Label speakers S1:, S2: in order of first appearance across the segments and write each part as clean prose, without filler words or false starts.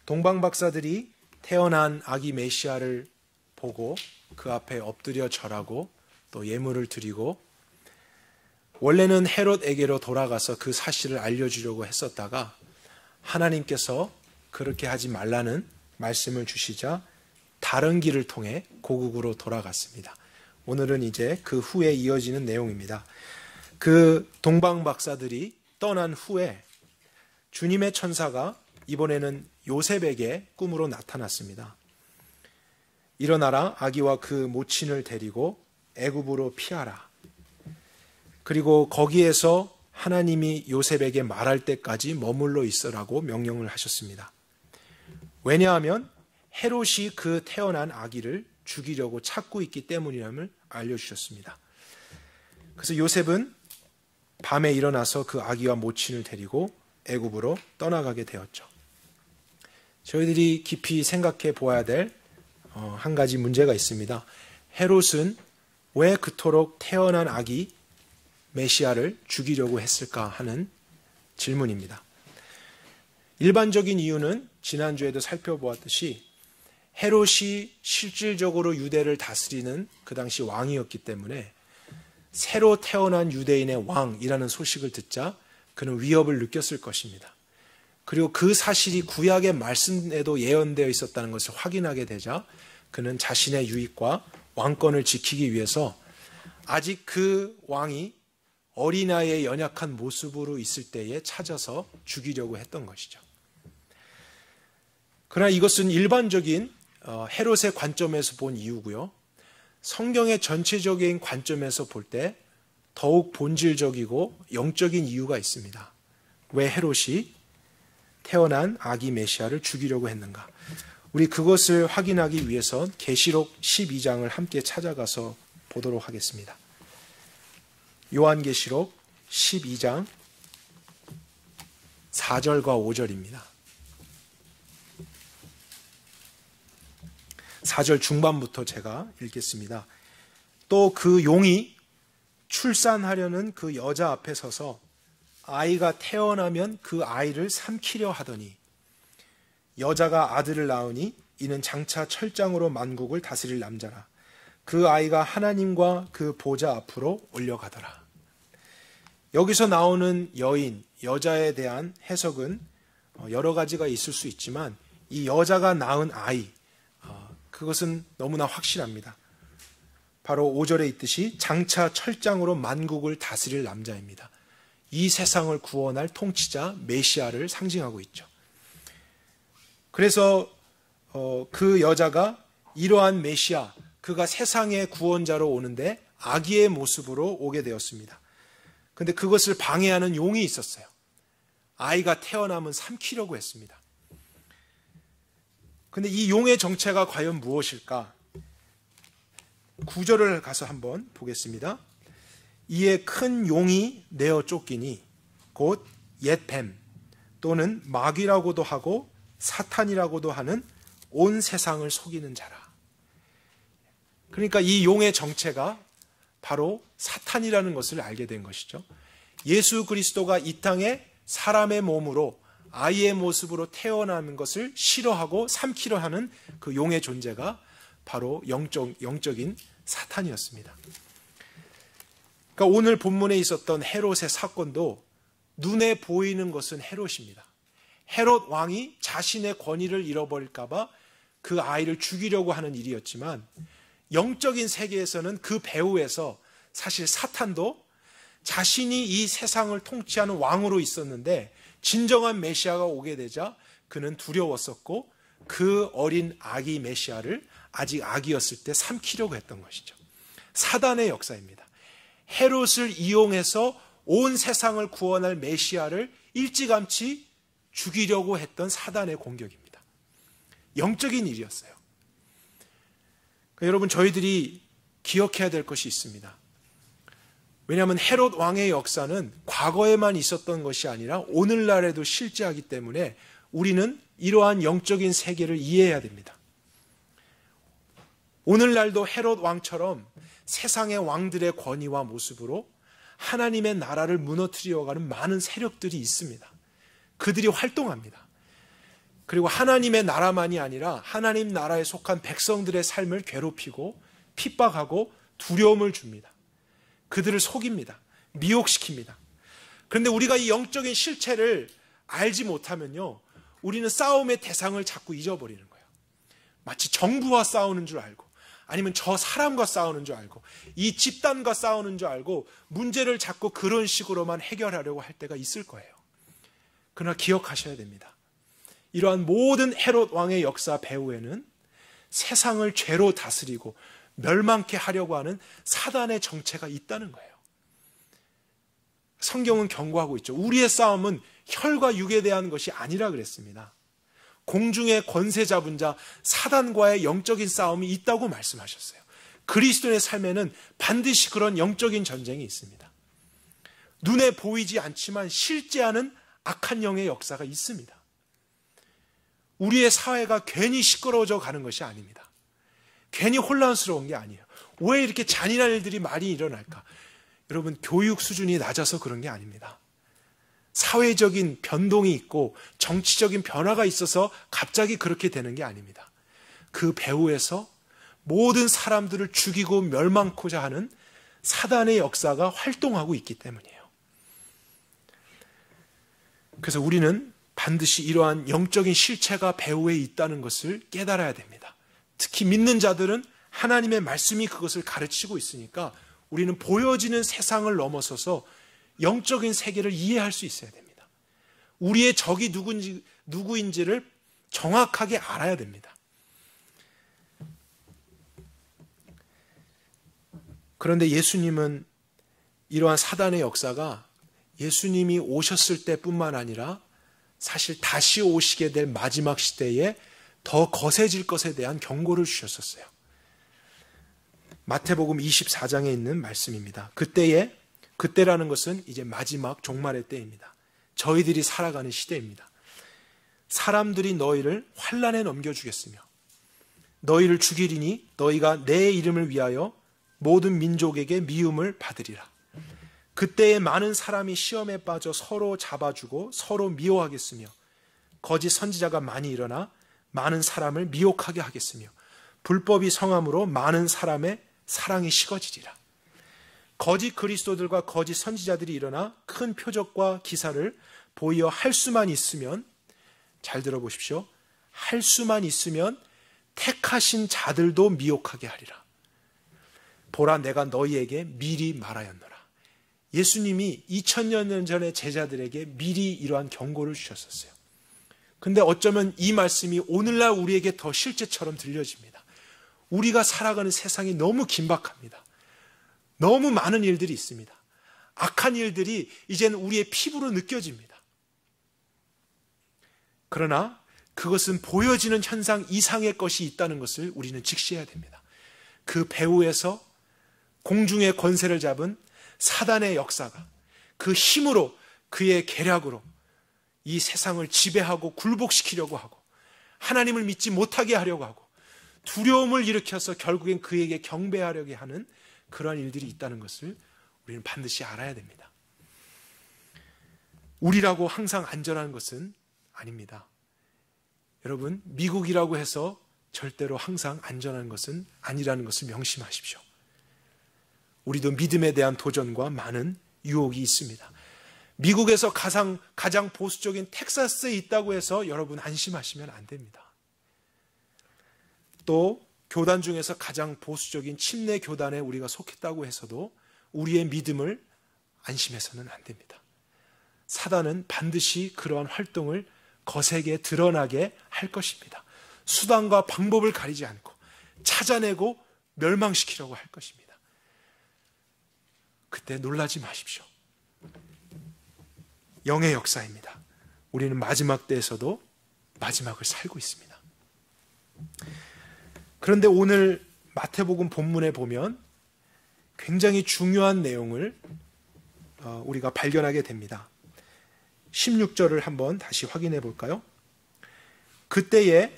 S1: 동방 박사들이 태어난 아기 메시아를 보고 그 앞에 엎드려 절하고 또 예물을 드리고, 원래는 헤롯에게로 돌아가서 그 사실을 알려주려고 했었다가 하나님께서 그렇게 하지 말라는 말씀을 주시자 다른 길을 통해 고국으로 돌아갔습니다. 오늘은 이제 그 후에 이어지는 내용입니다. 그 동방 박사들이 떠난 후에 주님의 천사가 이번에는 요셉에게 꿈으로 나타났습니다. 일어나라, 아기와 그 모친을 데리고 애굽으로 피하라. 그리고 거기에서 하나님이 요셉에게 말할 때까지 머물러 있으라고 명령을 하셨습니다. 왜냐하면 헤롯이 그 태어난 아기를 죽이려고 찾고 있기 때문이라는 알려주셨습니다. 그래서 요셉은 밤에 일어나서 그 아기와 모친을 데리고 애굽으로 떠나가게 되었죠. 저희들이 깊이 생각해 보아야 될 한 가지 문제가 있습니다. 헤롯은 왜 그토록 태어난 아기 메시아를 죽이려고 했을까 하는 질문입니다. 일반적인 이유는 지난주에도 살펴보았듯이 헤롯이 실질적으로 유대를 다스리는 그 당시 왕이었기 때문에 새로 태어난 유대인의 왕이라는 소식을 듣자 그는 위협을 느꼈을 것입니다. 그리고 그 사실이 구약의 말씀에도 예언되어 있었다는 것을 확인하게 되자 그는 자신의 유익과 왕권을 지키기 위해서 아직 그 왕이 어린아이의 연약한 모습으로 있을 때에 찾아서 죽이려고 했던 것이죠. 그러나 이것은 일반적인 헤롯의 관점에서 본 이유고요. 성경의 전체적인 관점에서 볼 때 더욱 본질적이고 영적인 이유가 있습니다. 왜 헤롯이 태어난 아기 메시아를 죽이려고 했는가? 우리 그것을 확인하기 위해서 계시록 12장을 함께 찾아가서 보도록 하겠습니다. 요한계시록 12장 4절과 5절입니다. 4절 중반부터 제가 읽겠습니다. 또 그 용이 출산하려는 그 여자 앞에 서서 아이가 태어나면 그 아이를 삼키려 하더니 여자가 아들을 낳으니 이는 장차 철장으로 만국을 다스릴 남자라. 그 아이가 하나님과 그 보좌 앞으로 올려가더라. 여기서 나오는 여인, 여자에 대한 해석은 여러 가지가 있을 수 있지만 이 여자가 낳은 아이, 그것은 너무나 확실합니다. 바로 5절에 있듯이 장차 철장으로 만국을 다스릴 남자입니다. 이 세상을 구원할 통치자 메시아를 상징하고 있죠. 그래서 그 여자가 이러한 메시아, 그가 세상의 구원자로 오는데 아기의 모습으로 오게 되었습니다. 그런데 그것을 방해하는 용이 있었어요. 아이가 태어나면 삼키려고 했습니다. 그런데 이 용의 정체가 과연 무엇일까? 9절을 가서 한번 보겠습니다. 이에 큰 용이 내어 쫓기니 곧 옛뱀 또는 마귀라고도 하고 사탄이라고도 하는 온 세상을 속이는 자라. 그러니까 이 용의 정체가 바로 사탄이라는 것을 알게 된 것이죠. 예수 그리스도가 이 땅에 사람의 몸으로 아이의 모습으로 태어나는 것을 싫어하고 삼키려 하는 그 용의 존재가 바로 영적인 사탄이었습니다. 그러니까 오늘 본문에 있었던 헤롯의 사건도 눈에 보이는 것은 헤롯입니다. 헤롯 왕이 자신의 권위를 잃어버릴까 봐 그 아이를 죽이려고 하는 일이었지만 영적인 세계에서는 그 배후에서 사실 사탄도 자신이 이 세상을 통치하는 왕으로 있었는데 진정한 메시아가 오게 되자 그는 두려웠었고 그 어린 아기 메시아를 아직 아기였을 때 삼키려고 했던 것이죠. 사단의 역사입니다. 헤롯을 이용해서 온 세상을 구원할 메시아를 일찌감치 죽이려고 했던 사단의 공격입니다. 영적인 일이었어요. 그러니까 여러분, 저희들이 기억해야 될 것이 있습니다. 왜냐하면 헤롯 왕의 역사는 과거에만 있었던 것이 아니라 오늘날에도 실제하기 때문에 우리는 이러한 영적인 세계를 이해해야 됩니다. 오늘날도 헤롯 왕처럼 세상의 왕들의 권위와 모습으로 하나님의 나라를 무너뜨려가는 많은 세력들이 있습니다. 그들이 활동합니다. 그리고 하나님의 나라만이 아니라 하나님 나라에 속한 백성들의 삶을 괴롭히고 핍박하고 두려움을 줍니다. 그들을 속입니다. 미혹시킵니다. 그런데 우리가 이 영적인 실체를 알지 못하면요, 우리는 싸움의 대상을 자꾸 잊어버리는 거예요. 마치 정부와 싸우는 줄 알고, 아니면 저 사람과 싸우는 줄 알고, 이 집단과 싸우는 줄 알고 문제를 자꾸 그런 식으로만 해결하려고 할 때가 있을 거예요. 그러나 기억하셔야 됩니다. 이러한 모든 헤롯 왕의 역사 배후에는 세상을 죄로 다스리고 멸망케 하려고 하는 사단의 정체가 있다는 거예요. 성경은 경고하고 있죠. 우리의 싸움은 혈과 육에 대한 것이 아니라 그랬습니다. 공중의 권세 잡은 자 사단과의 영적인 싸움이 있다고 말씀하셨어요. 그리스도의 삶에는 반드시 그런 영적인 전쟁이 있습니다. 눈에 보이지 않지만 실제하는 악한 영의 역사가 있습니다. 우리의 사회가 괜히 시끄러워져 가는 것이 아닙니다. 괜히 혼란스러운 게 아니에요. 왜 이렇게 잔인한 일들이 많이 일어날까? 여러분, 교육 수준이 낮아서 그런 게 아닙니다. 사회적인 변동이 있고 정치적인 변화가 있어서 갑자기 그렇게 되는 게 아닙니다. 그 배후에서 모든 사람들을 죽이고 멸망코자 하는 사단의 역사가 활동하고 있기 때문이에요. 그래서 우리는 반드시 이러한 영적인 실체가 배후에 있다는 것을 깨달아야 됩니다. 특히 믿는 자들은 하나님의 말씀이 그것을 가르치고 있으니까 우리는 보여지는 세상을 넘어서서 영적인 세계를 이해할 수 있어야 됩니다. 우리의 적이 누구인지를 정확하게 알아야 됩니다. 그런데 예수님은 이러한 사단의 역사가 예수님이 오셨을 때뿐만 아니라 사실 다시 오시게 될 마지막 시대에 더 거세질 것에 대한 경고를 주셨었어요. 마태복음 24장에 있는 말씀입니다. 그때라는 것은 이제 마지막 종말의 때입니다. 저희들이 살아가는 시대입니다. 사람들이 너희를 환난에 넘겨주겠으며 너희를 죽이리니 너희가 내 이름을 위하여 모든 민족에게 미움을 받으리라. 그때에 많은 사람이 시험에 빠져 서로 잡아주고 서로 미워하겠으며 거짓 선지자가 많이 일어나 많은 사람을 미혹하게 하겠으며 불법이 성함으로 많은 사람의 사랑이 식어지리라. 거짓 그리스도들과 거짓 선지자들이 일어나 큰 표적과 기사를 보이어 할 수만 있으면, 잘 들어보십시오, 할 수만 있으면 택하신 자들도 미혹하게 하리라. 보라, 내가 너희에게 미리 말하였노라. 예수님이 2000년 전에 제자들에게 미리 이러한 경고를 주셨었어요. 근데 어쩌면 이 말씀이 오늘날 우리에게 더 실제처럼 들려집니다. 우리가 살아가는 세상이 너무 긴박합니다. 너무 많은 일들이 있습니다. 악한 일들이 이제는 우리의 피부로 느껴집니다. 그러나 그것은 보여지는 현상 이상의 것이 있다는 것을 우리는 직시해야 됩니다. 그 배후에서 공중의 권세를 잡은 사단의 역사가 그 힘으로, 그의 계략으로 이 세상을 지배하고 굴복시키려고 하고 하나님을 믿지 못하게 하려고 하고 두려움을 일으켜서 결국엔 그에게 경배하려고 하는 그러한 일들이 있다는 것을 우리는 반드시 알아야 됩니다. 우리라고 항상 안전한 것은 아닙니다. 여러분, 미국이라고 해서 절대로 항상 안전한 것은 아니라는 것을 명심하십시오. 우리도 믿음에 대한 도전과 많은 유혹이 있습니다. 미국에서 가장 보수적인 텍사스에 있다고 해서 여러분 안심하시면 안 됩니다. 또 교단 중에서 가장 보수적인 침례 교단에 우리가 속했다고 해서도 우리의 믿음을 안심해서는 안 됩니다. 사단은 반드시 그러한 활동을 거세게 드러나게 할 것입니다. 수단과 방법을 가리지 않고 찾아내고 멸망시키려고 할 것입니다. 그때 놀라지 마십시오. 영의 역사입니다. 우리는 마지막 때에서도 마지막을 살고 있습니다. 그런데 오늘 마태복음 본문에 보면 굉장히 중요한 내용을 우리가 발견하게 됩니다. 16절을 한번 다시 확인해 볼까요? 그때에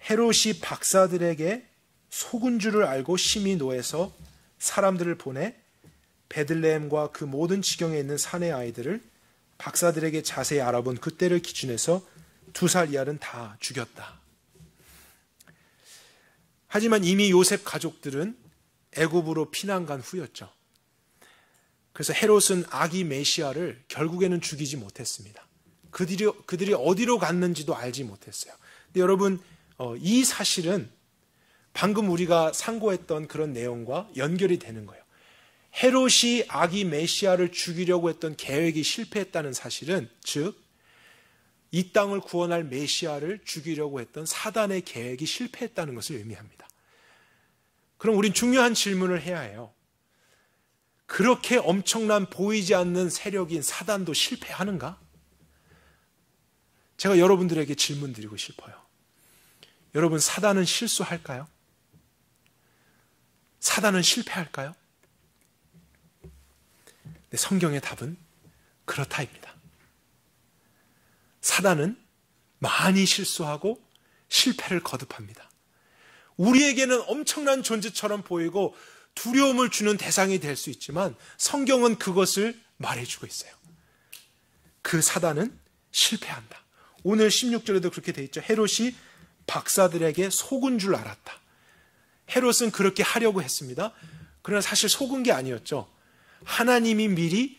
S1: 헤롯이 박사들에게 속은 줄을 알고 심히 노해서 사람들을 보내 베들레헴과 그 모든 지경에 있는 산의 아이들을 박사들에게 자세히 알아본 그때를 기준해서 2살 이하는 다 죽였다. 하지만 이미 요셉 가족들은 애굽으로 피난 간 후였죠. 그래서 헤롯은 아기 메시아를 결국에는 죽이지 못했습니다. 그들이 어디로 갔는지도 알지 못했어요. 근데 여러분, 이 사실은 방금 우리가 상고했던 그런 내용과 연결이 되는 거예요. 헤롯이 아기 메시아를 죽이려고 했던 계획이 실패했다는 사실은, 즉 이 땅을 구원할 메시아를 죽이려고 했던 사단의 계획이 실패했다는 것을 의미합니다. 그럼 우린 중요한 질문을 해야 해요. 그렇게 엄청난 보이지 않는 세력인 사단도 실패하는가? 제가 여러분들에게 질문 드리고 싶어요. 여러분, 사단은 실수할까요? 사단은 실패할까요? 네, 성경의 답은 그렇다입니다. 사단은 많이 실수하고 실패를 거듭합니다. 우리에게는 엄청난 존재처럼 보이고 두려움을 주는 대상이 될 수 있지만 성경은 그것을 말해주고 있어요. 그 사단은 실패한다. 오늘 16절에도 그렇게 돼 있죠. 헤롯이 박사들에게 속은 줄 알았다. 헤롯은 그렇게 하려고 했습니다. 그러나 사실 속은 게 아니었죠. 하나님이 미리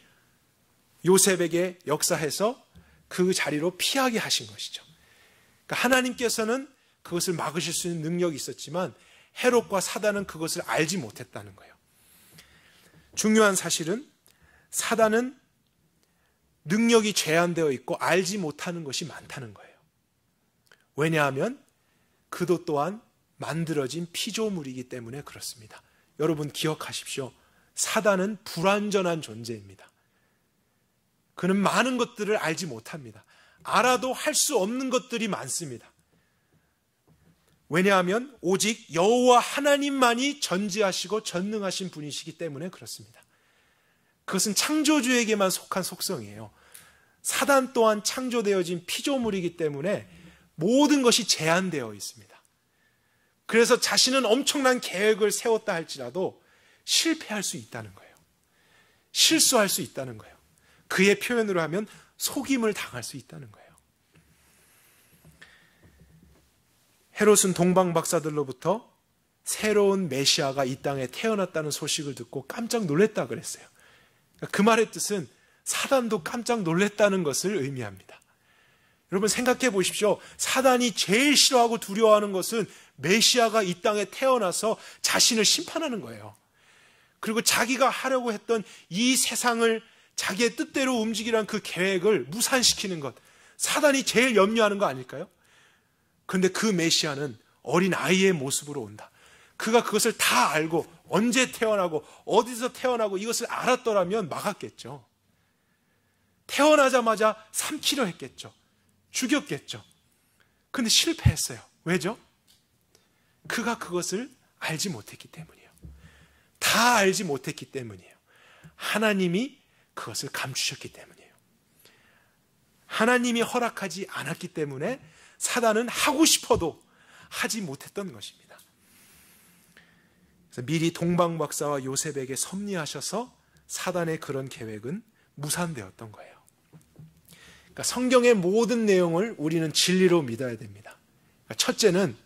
S1: 요셉에게 역사해서 그 자리로 피하게 하신 것이죠. 그러니까 하나님께서는 그것을 막으실 수 있는 능력이 있었지만 헤롯과 사단은 그것을 알지 못했다는 거예요. 중요한 사실은 사단은 능력이 제한되어 있고 알지 못하는 것이 많다는 거예요. 왜냐하면 그도 또한 만들어진 피조물이기 때문에 그렇습니다. 여러분 기억하십시오. 사단은 불완전한 존재입니다. 그는 많은 것들을 알지 못합니다. 알아도 할 수 없는 것들이 많습니다. 왜냐하면 오직 여호와 하나님만이 전지하시고 전능하신 분이시기 때문에 그렇습니다. 그것은 창조주에게만 속한 속성이에요. 사단 또한 창조되어진 피조물이기 때문에 모든 것이 제한되어 있습니다. 그래서 자신은 엄청난 계획을 세웠다 할지라도 실패할 수 있다는 거예요. 실수할 수 있다는 거예요. 그의 표현으로 하면 속임을 당할 수 있다는 거예요. 헤롯은 동방 박사들로부터 새로운 메시아가 이 땅에 태어났다는 소식을 듣고 깜짝 놀랐다 그랬어요. 그 말의 뜻은 사단도 깜짝 놀랐다는 것을 의미합니다. 여러분 생각해 보십시오. 사단이 제일 싫어하고 두려워하는 것은 메시아가 이 땅에 태어나서 자신을 심판하는 거예요. 그리고 자기가 하려고 했던 이 세상을 자기의 뜻대로 움직이라는 그 계획을 무산시키는 것, 사단이 제일 염려하는 거 아닐까요? 그런데 그 메시아는 어린 아이의 모습으로 온다. 그가 그것을 다 알고 언제 태어나고 어디서 태어나고 이것을 알았더라면 막았겠죠. 태어나자마자 삼키려 했겠죠. 죽였겠죠. 그런데 실패했어요. 왜죠? 그가 그것을 알지 못했기 때문이에요. 다 알지 못했기 때문이에요. 하나님이 그것을 감추셨기 때문이에요. 하나님이 허락하지 않았기 때문에 사단은 하고 싶어도 하지 못했던 것입니다. 그래서 미리 동방박사와 요셉에게 섭리하셔서 사단의 그런 계획은 무산되었던 거예요. 그러니까 성경의 모든 내용을 우리는 진리로 믿어야 됩니다. 그러니까 첫째는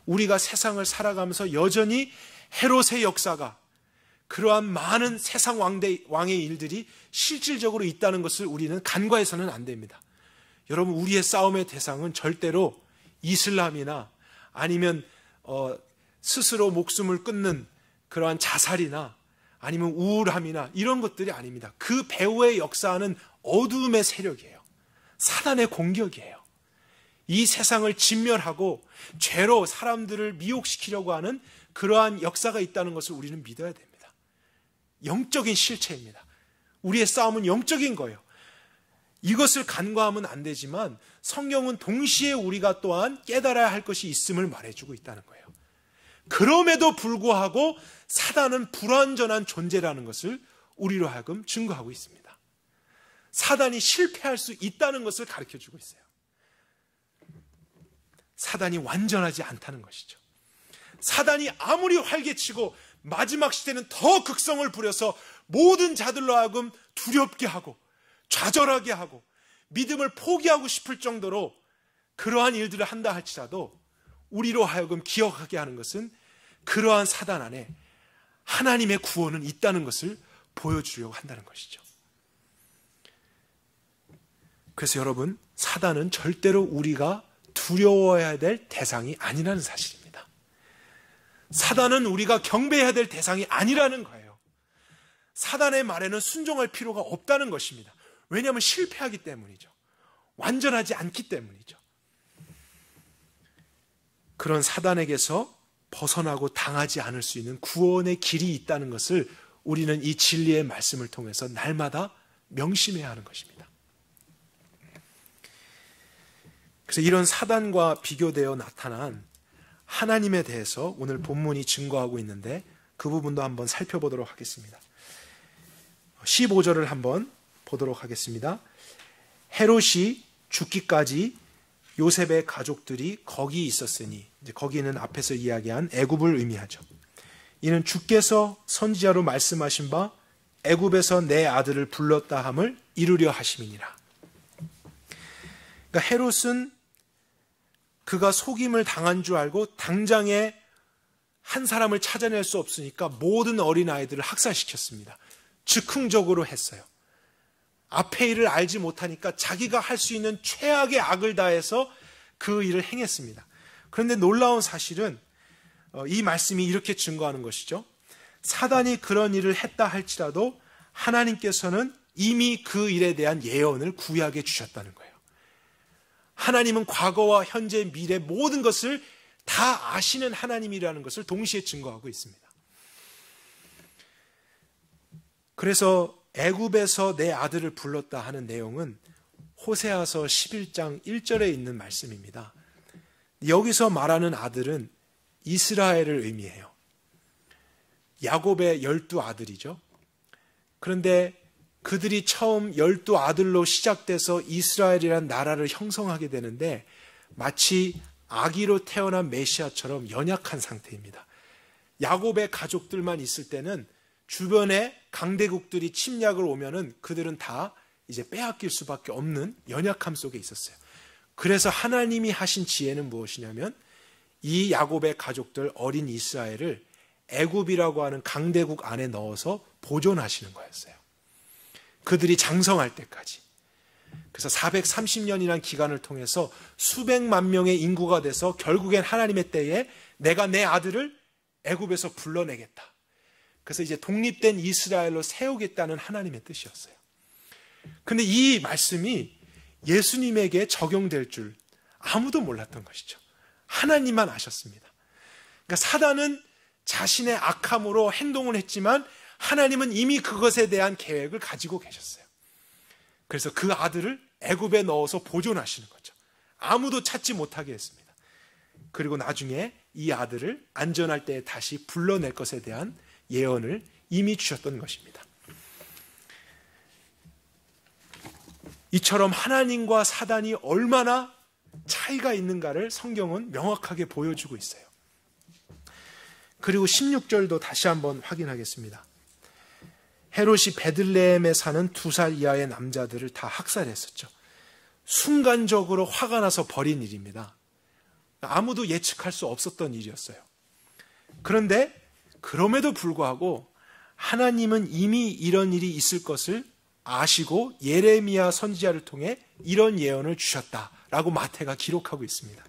S1: 우리가 세상을 살아가면서 여전히 헤롯의 역사가, 그러한 많은 세상 왕의 일들이 실질적으로 있다는 것을 우리는 간과해서는 안 됩니다. 여러분, 우리의 싸움의 대상은 절대로 이슬람이나 아니면 스스로 목숨을 끊는 그러한 자살이나 아니면 우울함이나 이런 것들이 아닙니다. 그 배후에 역사하는 어두움의 세력이에요. 사단의 공격이에요. 이 세상을 진멸하고 죄로 사람들을 미혹시키려고 하는 그러한 역사가 있다는 것을 우리는 믿어야 됩니다. 영적인 실체입니다. 우리의 싸움은 영적인 거예요. 이것을 간과하면 안 되지만 성경은 동시에 우리가 또한 깨달아야 할 것이 있음을 말해주고 있다는 거예요. 그럼에도 불구하고 사단은 불완전한 존재라는 것을 우리로 하여금 증거하고 있습니다. 사단이 실패할 수 있다는 것을 가르쳐주고 있어요. 사단이 완전하지 않다는 것이죠. 사단이 아무리 활개치고 마지막 시대는 더 극성을 부려서 모든 자들로 하여금 두렵게 하고 좌절하게 하고 믿음을 포기하고 싶을 정도로 그러한 일들을 한다 할지라도 우리로 하여금 기억하게 하는 것은 그러한 사단 안에 하나님의 구원은 있다는 것을 보여주려고 한다는 것이죠. 그래서 여러분, 사단은 절대로 우리가 두려워해야 될 대상이 아니라는 사실입니다. 사단은 우리가 경배해야 될 대상이 아니라는 거예요. 사단의 말에는 순종할 필요가 없다는 것입니다. 왜냐하면 실패하기 때문이죠. 완전하지 않기 때문이죠. 그런 사단에게서 벗어나고 당하지 않을 수 있는 구원의 길이 있다는 것을 우리는 이 진리의 말씀을 통해서 날마다 명심해야 하는 것입니다. 그래서 이런 사단과 비교되어 나타난 하나님에 대해서 오늘 본문이 증거하고 있는데 그 부분도 한번 살펴보도록 하겠습니다. 15절을 한번 보도록 하겠습니다. 헤롯이 죽기까지 요셉의 가족들이 거기 있었으니, 이제 거기는 앞에서 이야기한 애굽을 의미하죠. 이는 주께서 선지자로 말씀하신 바 애굽에서 내 아들을 불렀다 함을 이루려 하심이니라. 그러니까 헤롯은 그가 속임을 당한 줄 알고 당장에 한 사람을 찾아낼 수 없으니까 모든 어린아이들을 학살시켰습니다. 즉흥적으로 했어요. 앞의 일을 알지 못하니까 자기가 할 수 있는 최악의 악을 다해서 그 일을 행했습니다. 그런데 놀라운 사실은 이 말씀이 이렇게 증거하는 것이죠. 사단이 그런 일을 했다 할지라도 하나님께서는 이미 그 일에 대한 예언을 구약에 주셨다는 거예요. 하나님은 과거와 현재, 미래 모든 것을 다 아시는 하나님이라는 것을 동시에 증거하고 있습니다. 그래서 애굽에서 내 아들을 불렀다 하는 내용은 호세아서 11장 1절에 있는 말씀입니다. 여기서 말하는 아들은 이스라엘을 의미해요. 야곱의 12아들이죠. 그런데 그들이 처음 12아들로 시작돼서 이스라엘이라는 나라를 형성하게 되는데 마치 아기로 태어난 메시아처럼 연약한 상태입니다. 야곱의 가족들만 있을 때는 주변에 강대국들이 침략을 오면은 그들은 다 이제 빼앗길 수밖에 없는 연약함 속에 있었어요. 그래서 하나님이 하신 지혜는 무엇이냐면 이 야곱의 가족들 어린 이스라엘을 애굽이라고 하는 강대국 안에 넣어서 보존하시는 거였어요. 그들이 장성할 때까지. 그래서 430년이라는 기간을 통해서 수백만 명의 인구가 돼서 결국엔 하나님의 때에 내가 내 아들을 애굽에서 불러내겠다. 그래서 이제 독립된 이스라엘로 세우겠다는 하나님의 뜻이었어요. 그런데 이 말씀이 예수님에게 적용될 줄 아무도 몰랐던 것이죠. 하나님만 아셨습니다. 그러니까 사단은 자신의 악함으로 행동을 했지만 하나님은 이미 그것에 대한 계획을 가지고 계셨어요. 그래서 그 아들을 애굽에 넣어서 보존하시는 거죠. 아무도 찾지 못하게 했습니다. 그리고 나중에 이 아들을 안전할 때에 다시 불러낼 것에 대한 예언을 이미 주셨던 것입니다. 이처럼 하나님과 사단이 얼마나 차이가 있는가를 성경은 명확하게 보여주고 있어요. 그리고 16절도 다시 한번 확인하겠습니다. 헤롯이 베들레헴에 사는 2살 이하의 남자들을 다 학살했었죠. 순간적으로 화가 나서 벌인 일입니다. 아무도 예측할 수 없었던 일이었어요. 그런데 그럼에도 불구하고 하나님은 이미 이런 일이 있을 것을 아시고 예레미야 선지자를 통해 이런 예언을 주셨다라고 마태가 기록하고 있습니다.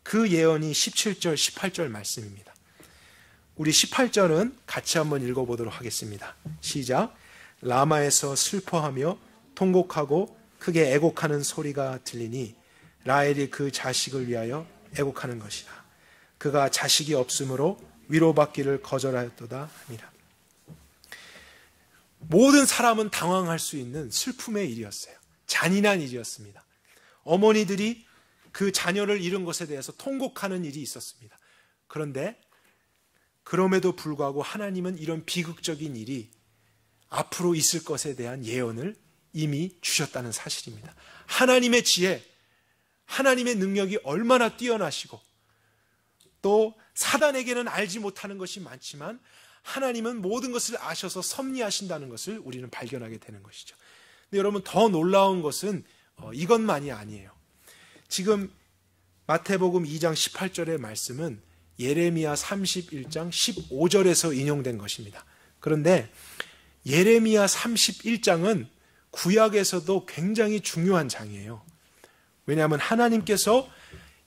S1: 그 예언이 17절, 18절 말씀입니다. 우리 18절은 같이 한번 읽어보도록 하겠습니다. 시작. 라마에서 슬퍼하며 통곡하고 크게 애곡하는 소리가 들리니 라헬이 그 자식을 위하여 애곡하는 것이라. 그가 자식이 없으므로 위로받기를 거절하였도다 합니다. 모든 사람은 당황할 수 있는 슬픔의 일이었어요. 잔인한 일이었습니다. 어머니들이 그 자녀를 잃은 것에 대해서 통곡하는 일이 있었습니다. 그런데 그럼에도 불구하고 하나님은 이런 비극적인 일이 앞으로 있을 것에 대한 예언을 이미 주셨다는 사실입니다. 하나님의 지혜, 하나님의 능력이 얼마나 뛰어나시고 또 사단에게는 알지 못하는 것이 많지만 하나님은 모든 것을 아셔서 섭리하신다는 것을 우리는 발견하게 되는 것이죠. 근데 여러분 더 놀라운 것은 이것만이 아니에요. 지금 마태복음 2장 18절의 말씀은 예레미야 31장 15절에서 인용된 것입니다. 그런데 예레미야 31장은 구약에서도 굉장히 중요한 장이에요. 왜냐하면 하나님께서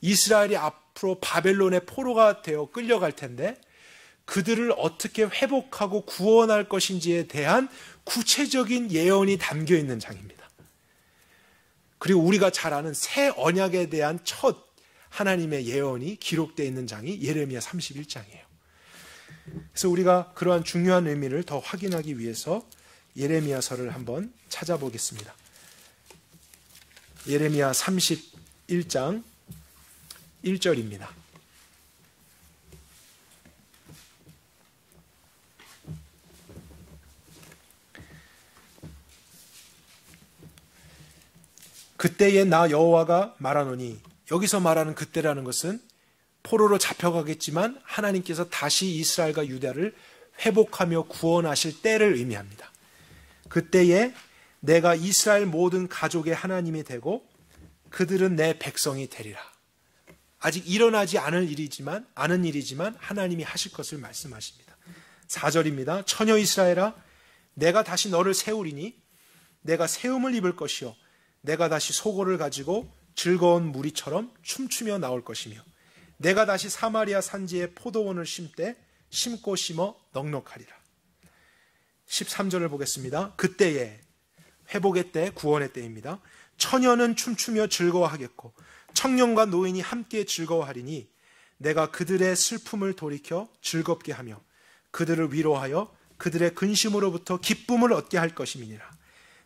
S1: 이스라엘이 앞으로 바벨론의 포로가 되어 끌려갈 텐데 그들을 어떻게 회복하고 구원할 것인지에 대한 구체적인 예언이 담겨 있는 장입니다. 그리고 우리가 잘 아는 새 언약에 대한 첫 하나님의 예언이 기록되어 있는 장이 예레미야 31장이에요. 그래서 우리가 그러한 중요한 의미를 더 확인하기 위해서 예레미야서를 한번 찾아보겠습니다. 예레미야 31장 1절입니다. 그때에 나 여호와가 말하노니, 여기서 말하는 그때라는 것은 포로로 잡혀가겠지만 하나님께서 다시 이스라엘과 유다를 회복하며 구원하실 때를 의미합니다. 그때에 내가 이스라엘 모든 가족의 하나님이 되고 그들은 내 백성이 되리라. 아직 일어나지 않은 일이지만 하나님이 하실 것을 말씀하십니다. 4절입니다. 처녀 이스라엘아, 내가 다시 너를 세우리니 내가 세움을 입을 것이요 내가 다시 소고를 가지고 즐거운 무리처럼 춤추며 나올 것이며 내가 다시 사마리아 산지에 포도원을 심고 심어 넉넉하리라. 13절을 보겠습니다. 그때에, 회복의 때, 구원의 때입니다. 처녀는 춤추며 즐거워하겠고 청년과 노인이 함께 즐거워하리니 내가 그들의 슬픔을 돌이켜 즐겁게 하며 그들을 위로하여 그들의 근심으로부터 기쁨을 얻게 할 것임이니라.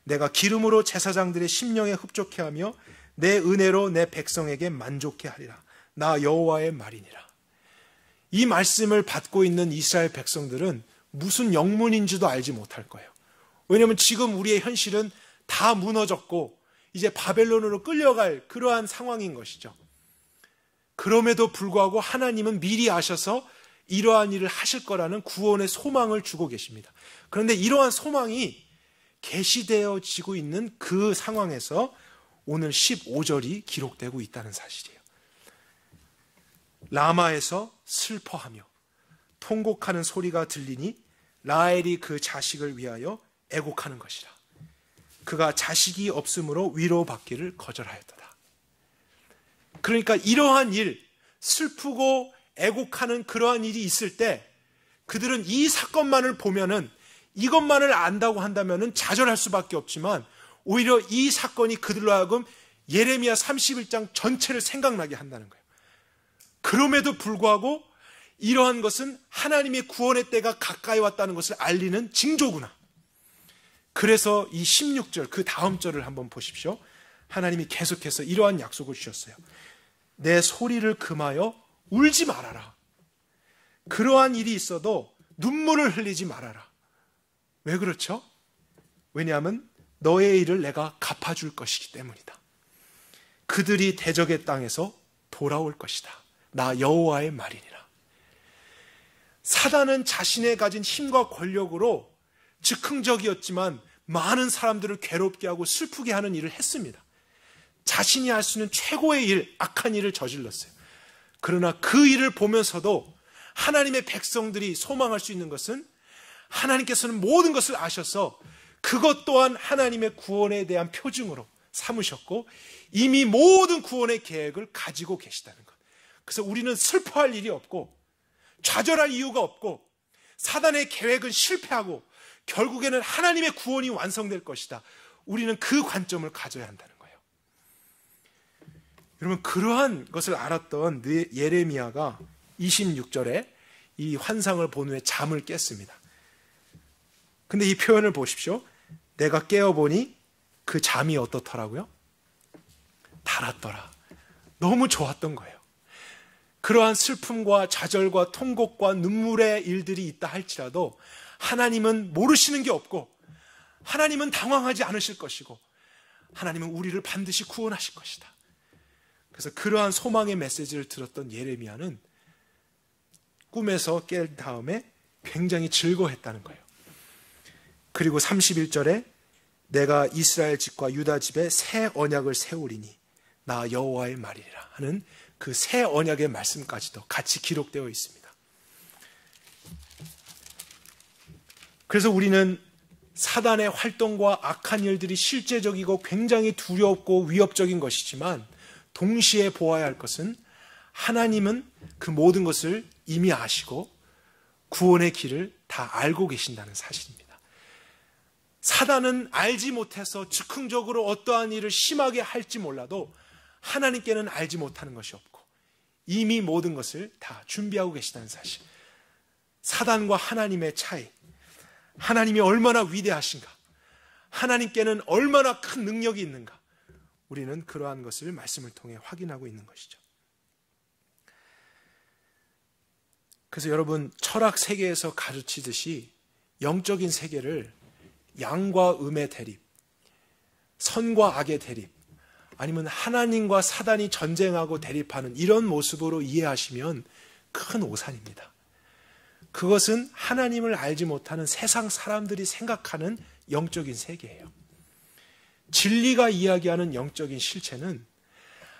S1: 내가 기름으로 제사장들의 심령에 흡족해 하며 내 은혜로 내 백성에게 만족해 하리라. 나 여호와의 말이니라. 이 말씀을 받고 있는 이스라엘 백성들은 무슨 영문인지도 알지 못할 거예요. 왜냐하면 지금 우리의 현실은 다 무너졌고 이제 바벨론으로 끌려갈 그러한 상황인 것이죠. 그럼에도 불구하고 하나님은 미리 아셔서 이러한 일을 하실 거라는 구원의 소망을 주고 계십니다. 그런데 이러한 소망이 계시되어지고 있는 그 상황에서 오늘 15절이 기록되고 있다는 사실이에요. 라마에서 슬퍼하며 통곡하는 소리가 들리니 라헬이 그 자식을 위하여 애곡하는 것이라. 그가 자식이 없으므로 위로받기를 거절하였도다. 그러니까 이러한 일, 슬프고 애곡하는 그러한 일이 있을 때 그들은 이 사건만을 보면은, 이것만을 안다고 한다면은 좌절할 수밖에 없지만 오히려 이 사건이 그들로 하여금 예레미야 31장 전체를 생각나게 한다는 거예요. 그럼에도 불구하고 이러한 것은 하나님의 구원의 때가 가까이 왔다는 것을 알리는 징조구나. 그래서 이 16절, 그 다음 절을 한번 보십시오. 하나님이 계속해서 이러한 약속을 주셨어요. 내 소리를 금하여 울지 말아라. 그러한 일이 있어도 눈물을 흘리지 말아라. 왜 그렇죠? 왜냐하면 너의 일을 내가 갚아줄 것이기 때문이다. 그들이 대적의 땅에서 돌아올 것이다. 나 여호와의 말이니라. 사단은 자신의 가진 힘과 권력으로 즉흥적이었지만 많은 사람들을 괴롭게 하고 슬프게 하는 일을 했습니다. 자신이 할 수 있는 최고의 일, 악한 일을 저질렀어요. 그러나 그 일을 보면서도 하나님의 백성들이 소망할 수 있는 것은 하나님께서는 모든 것을 아셔서 그것 또한 하나님의 구원에 대한 표징으로 삼으셨고 이미 모든 구원의 계획을 가지고 계시다는 것. 그래서 우리는 슬퍼할 일이 없고 좌절할 이유가 없고 사단의 계획은 실패하고 결국에는 하나님의 구원이 완성될 것이다. 우리는 그 관점을 가져야 한다는 거예요. 여러분, 그러한 것을 알았던 예레미야가 26절에 이 환상을 본 후에 잠을 깼습니다. 근데 이 표현을 보십시오. 내가 깨어보니 그 잠이 어떻더라고요? 달았더라. 너무 좋았던 거예요. 그러한 슬픔과 좌절과 통곡과 눈물의 일들이 있다 할지라도 하나님은 모르시는 게 없고 하나님은 당황하지 않으실 것이고 하나님은 우리를 반드시 구원하실 것이다. 그래서 그러한 소망의 메시지를 들었던 예레미야는 꿈에서 깰 다음에 굉장히 즐거워했다는 거예요. 그리고 31절에 내가 이스라엘 집과 유다 집에 새 언약을 세우리니 나 여호와의 말이라 하는 그 새 언약의 말씀까지도 같이 기록되어 있습니다. 그래서 우리는 사단의 활동과 악한 일들이 실제적이고 굉장히 두렵고 위협적인 것이지만 동시에 보아야 할 것은 하나님은 그 모든 것을 이미 아시고 구원의 길을 다 알고 계신다는 사실입니다. 사단은 알지 못해서 즉흥적으로 어떠한 일을 심하게 할지 몰라도 하나님께는 알지 못하는 것이 없고 이미 모든 것을 다 준비하고 계시다는 사실. 사단과 하나님의 차이, 하나님이 얼마나 위대하신가, 하나님께는 얼마나 큰 능력이 있는가, 우리는 그러한 것을 말씀을 통해 확인하고 있는 것이죠. 그래서 여러분, 철학 세계에서 가르치듯이 영적인 세계를 양과 음의 대립, 선과 악의 대립, 아니면 하나님과 사단이 전쟁하고 대립하는 이런 모습으로 이해하시면 큰 오산입니다. 그것은 하나님을 알지 못하는 세상 사람들이 생각하는 영적인 세계예요. 진리가 이야기하는 영적인 실체는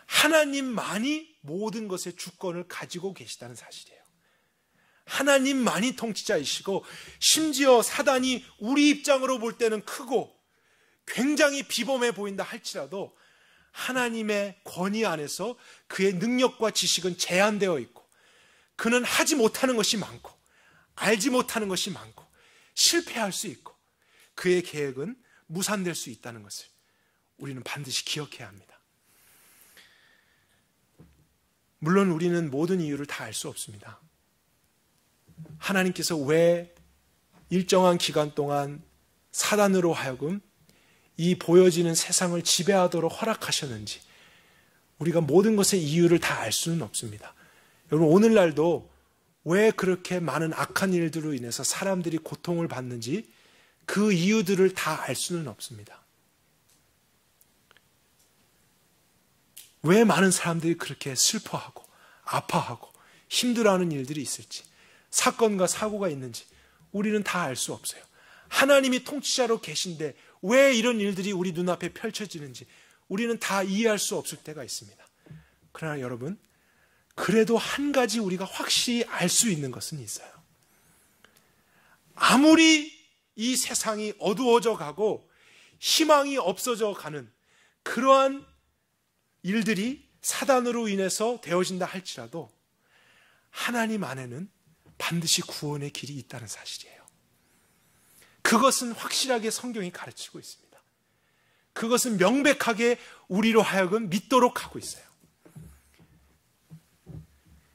S1: 하나님만이 모든 것의 주권을 가지고 계시다는 사실이에요. 하나님만이 통치자이시고 심지어 사단이 우리 입장으로 볼 때는 크고 굉장히 비범해 보인다 할지라도 하나님의 권위 안에서 그의 능력과 지식은 제한되어 있고 그는 하지 못하는 것이 많고 알지 못하는 것이 많고 실패할 수 있고 그의 계획은 무산될 수 있다는 것을 우리는 반드시 기억해야 합니다. 물론 우리는 모든 이유를 다 알 수 없습니다. 하나님께서 왜 일정한 기간 동안 사단으로 하여금 이 보여지는 세상을 지배하도록 허락하셨는지 우리가 모든 것의 이유를 다 알 수는 없습니다. 여러분, 오늘날도 왜 그렇게 많은 악한 일들로 인해서 사람들이 고통을 받는지 그 이유들을 다 알 수는 없습니다. 왜 많은 사람들이 그렇게 슬퍼하고 아파하고 힘들어하는 일들이 있을지, 사건과 사고가 있는지 우리는 다 알 수 없어요. 하나님이 통치자로 계신데 왜 이런 일들이 우리 눈앞에 펼쳐지는지 우리는 다 이해할 수 없을 때가 있습니다. 그러나 여러분, 그래도 한 가지 우리가 확실히 알 수 있는 것은 있어요. 아무리 이 세상이 어두워져 가고 희망이 없어져 가는 그러한 일들이 사단으로 인해서 되어진다 할지라도 하나님 안에는 반드시 구원의 길이 있다는 사실이에요. 그것은 확실하게 성경이 가르치고 있습니다. 그것은 명백하게 우리로 하여금 믿도록 하고 있어요.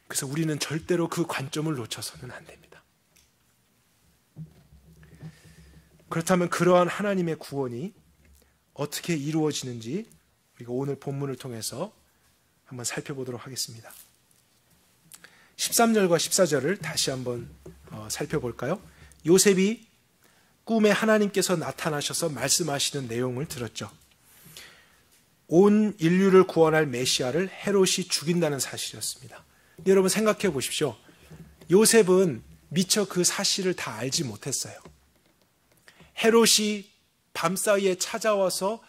S1: 그래서 우리는 절대로 그 관점을 놓쳐서는 안 됩니다. 그렇다면 그러한 하나님의 구원이 어떻게 이루어지는지 우리가 오늘 본문을 통해서 한번 살펴보도록 하겠습니다. 13절과 14절을 다시 한번 살펴볼까요? 요셉이 꿈에 하나님께서 나타나셔서 말씀하시는 내용을 들었죠. 온 인류를 구원할 메시아를 헤롯이 죽인다는 사실이었습니다. 여러분 생각해 보십시오. 요셉은 미처 그 사실을 다 알지 못했어요. 헤롯이 밤사이에 찾아와서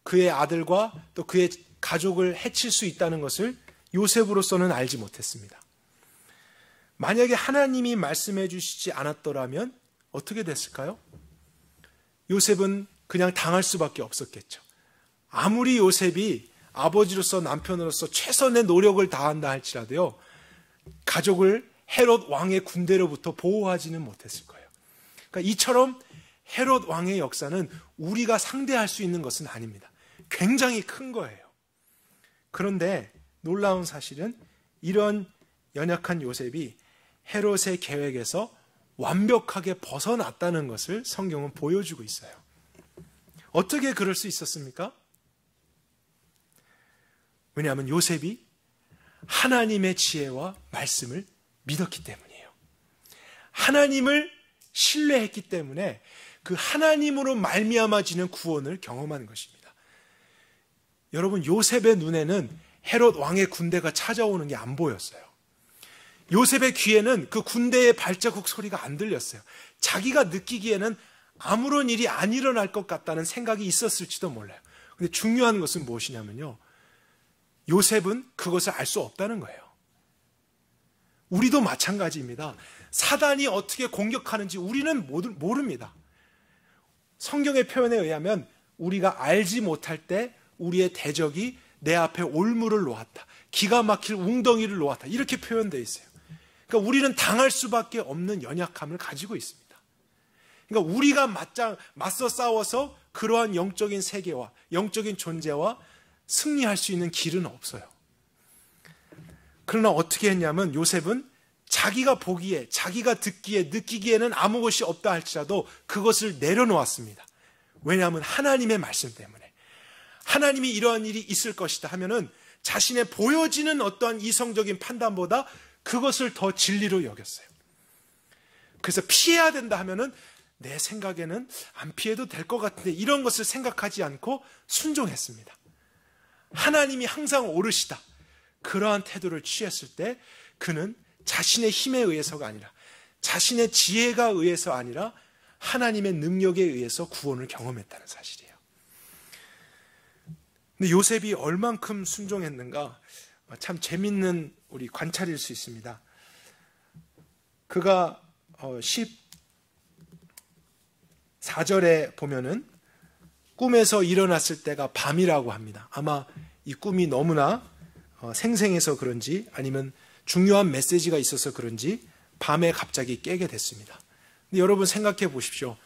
S1: 그의 아들과 또 그의 가족을 해칠 수 있다는 것을 요셉으로서는 알지 못했습니다. 만약에 하나님이 말씀해 주시지 않았더라면 어떻게 됐을까요? 요셉은 그냥 당할 수밖에 없었겠죠. 아무리 요셉이 아버지로서 남편으로서 최선의 노력을 다한다 할지라도요, 가족을 헤롯 왕의 군대로부터 보호하지는 못했을 거예요. 그러니까 이처럼 헤롯 왕의 역사는 우리가 상대할 수 있는 것은 아닙니다. 굉장히 큰 거예요. 그런데 놀라운 사실은 이런 연약한 요셉이 헤롯의 계획에서 완벽하게 벗어났다는 것을 성경은 보여주고 있어요. 어떻게 그럴 수 있었습니까? 왜냐하면 요셉이 하나님의 지혜와 말씀을 믿었기 때문이에요. 하나님을 신뢰했기 때문에 그 하나님으로 말미암아지는 구원을 경험하는 것입니다. 여러분, 요셉의 눈에는 헤롯 왕의 군대가 찾아오는 게 안 보였어요. 요셉의 귀에는 그 군대의 발자국 소리가 안 들렸어요. 자기가 느끼기에는 아무런 일이 안 일어날 것 같다는 생각이 있었을지도 몰라요. 근데 중요한 것은 무엇이냐면요, 요셉은 그것을 알 수 없다는 거예요. 우리도 마찬가지입니다. 사단이 어떻게 공격하는지 우리는 모릅니다. 성경의 표현에 의하면 우리가 알지 못할 때 우리의 대적이 내 앞에 올무를 놓았다. 기가 막힐 웅덩이를 놓았다. 이렇게 표현되어 있어요. 그러니까 우리는 당할 수밖에 없는 연약함을 가지고 있습니다. 그러니까 우리가 맞서 싸워서 그러한 영적인 세계와 영적인 존재와 승리할 수 있는 길은 없어요. 그러나 어떻게 했냐면 요셉은 자기가 보기에, 자기가 듣기에, 느끼기에는 아무 것이 없다 할지라도 그것을 내려놓았습니다. 왜냐하면 하나님의 말씀 때문에. 하나님이 이러한 일이 있을 것이다 하면은 자신의 보여지는 어떠한 이성적인 판단보다 그것을 더 진리로 여겼어요. 그래서 피해야 된다 하면은 내 생각에는 안 피해도 될 것 같은데 이런 것을 생각하지 않고 순종했습니다. 하나님이 항상 옳으시다. 그러한 태도를 취했을 때 그는 자신의 힘에 의해서가 아니라 자신의 지혜가 의해서 아니라 하나님의 능력에 의해서 구원을 경험했다는 사실이에요. 근데 요셉이 얼만큼 순종했는가 참 재밌는 우리 관찰일 수 있습니다. 그가 14절에 보면은 꿈에서 일어났을 때가 밤이라고 합니다. 아마 이 꿈이 너무나 생생해서 그런지 아니면 중요한 메시지가 있어서 그런지 밤에 갑자기 깨게 됐습니다. 근데 여러분 생각해 보십시오.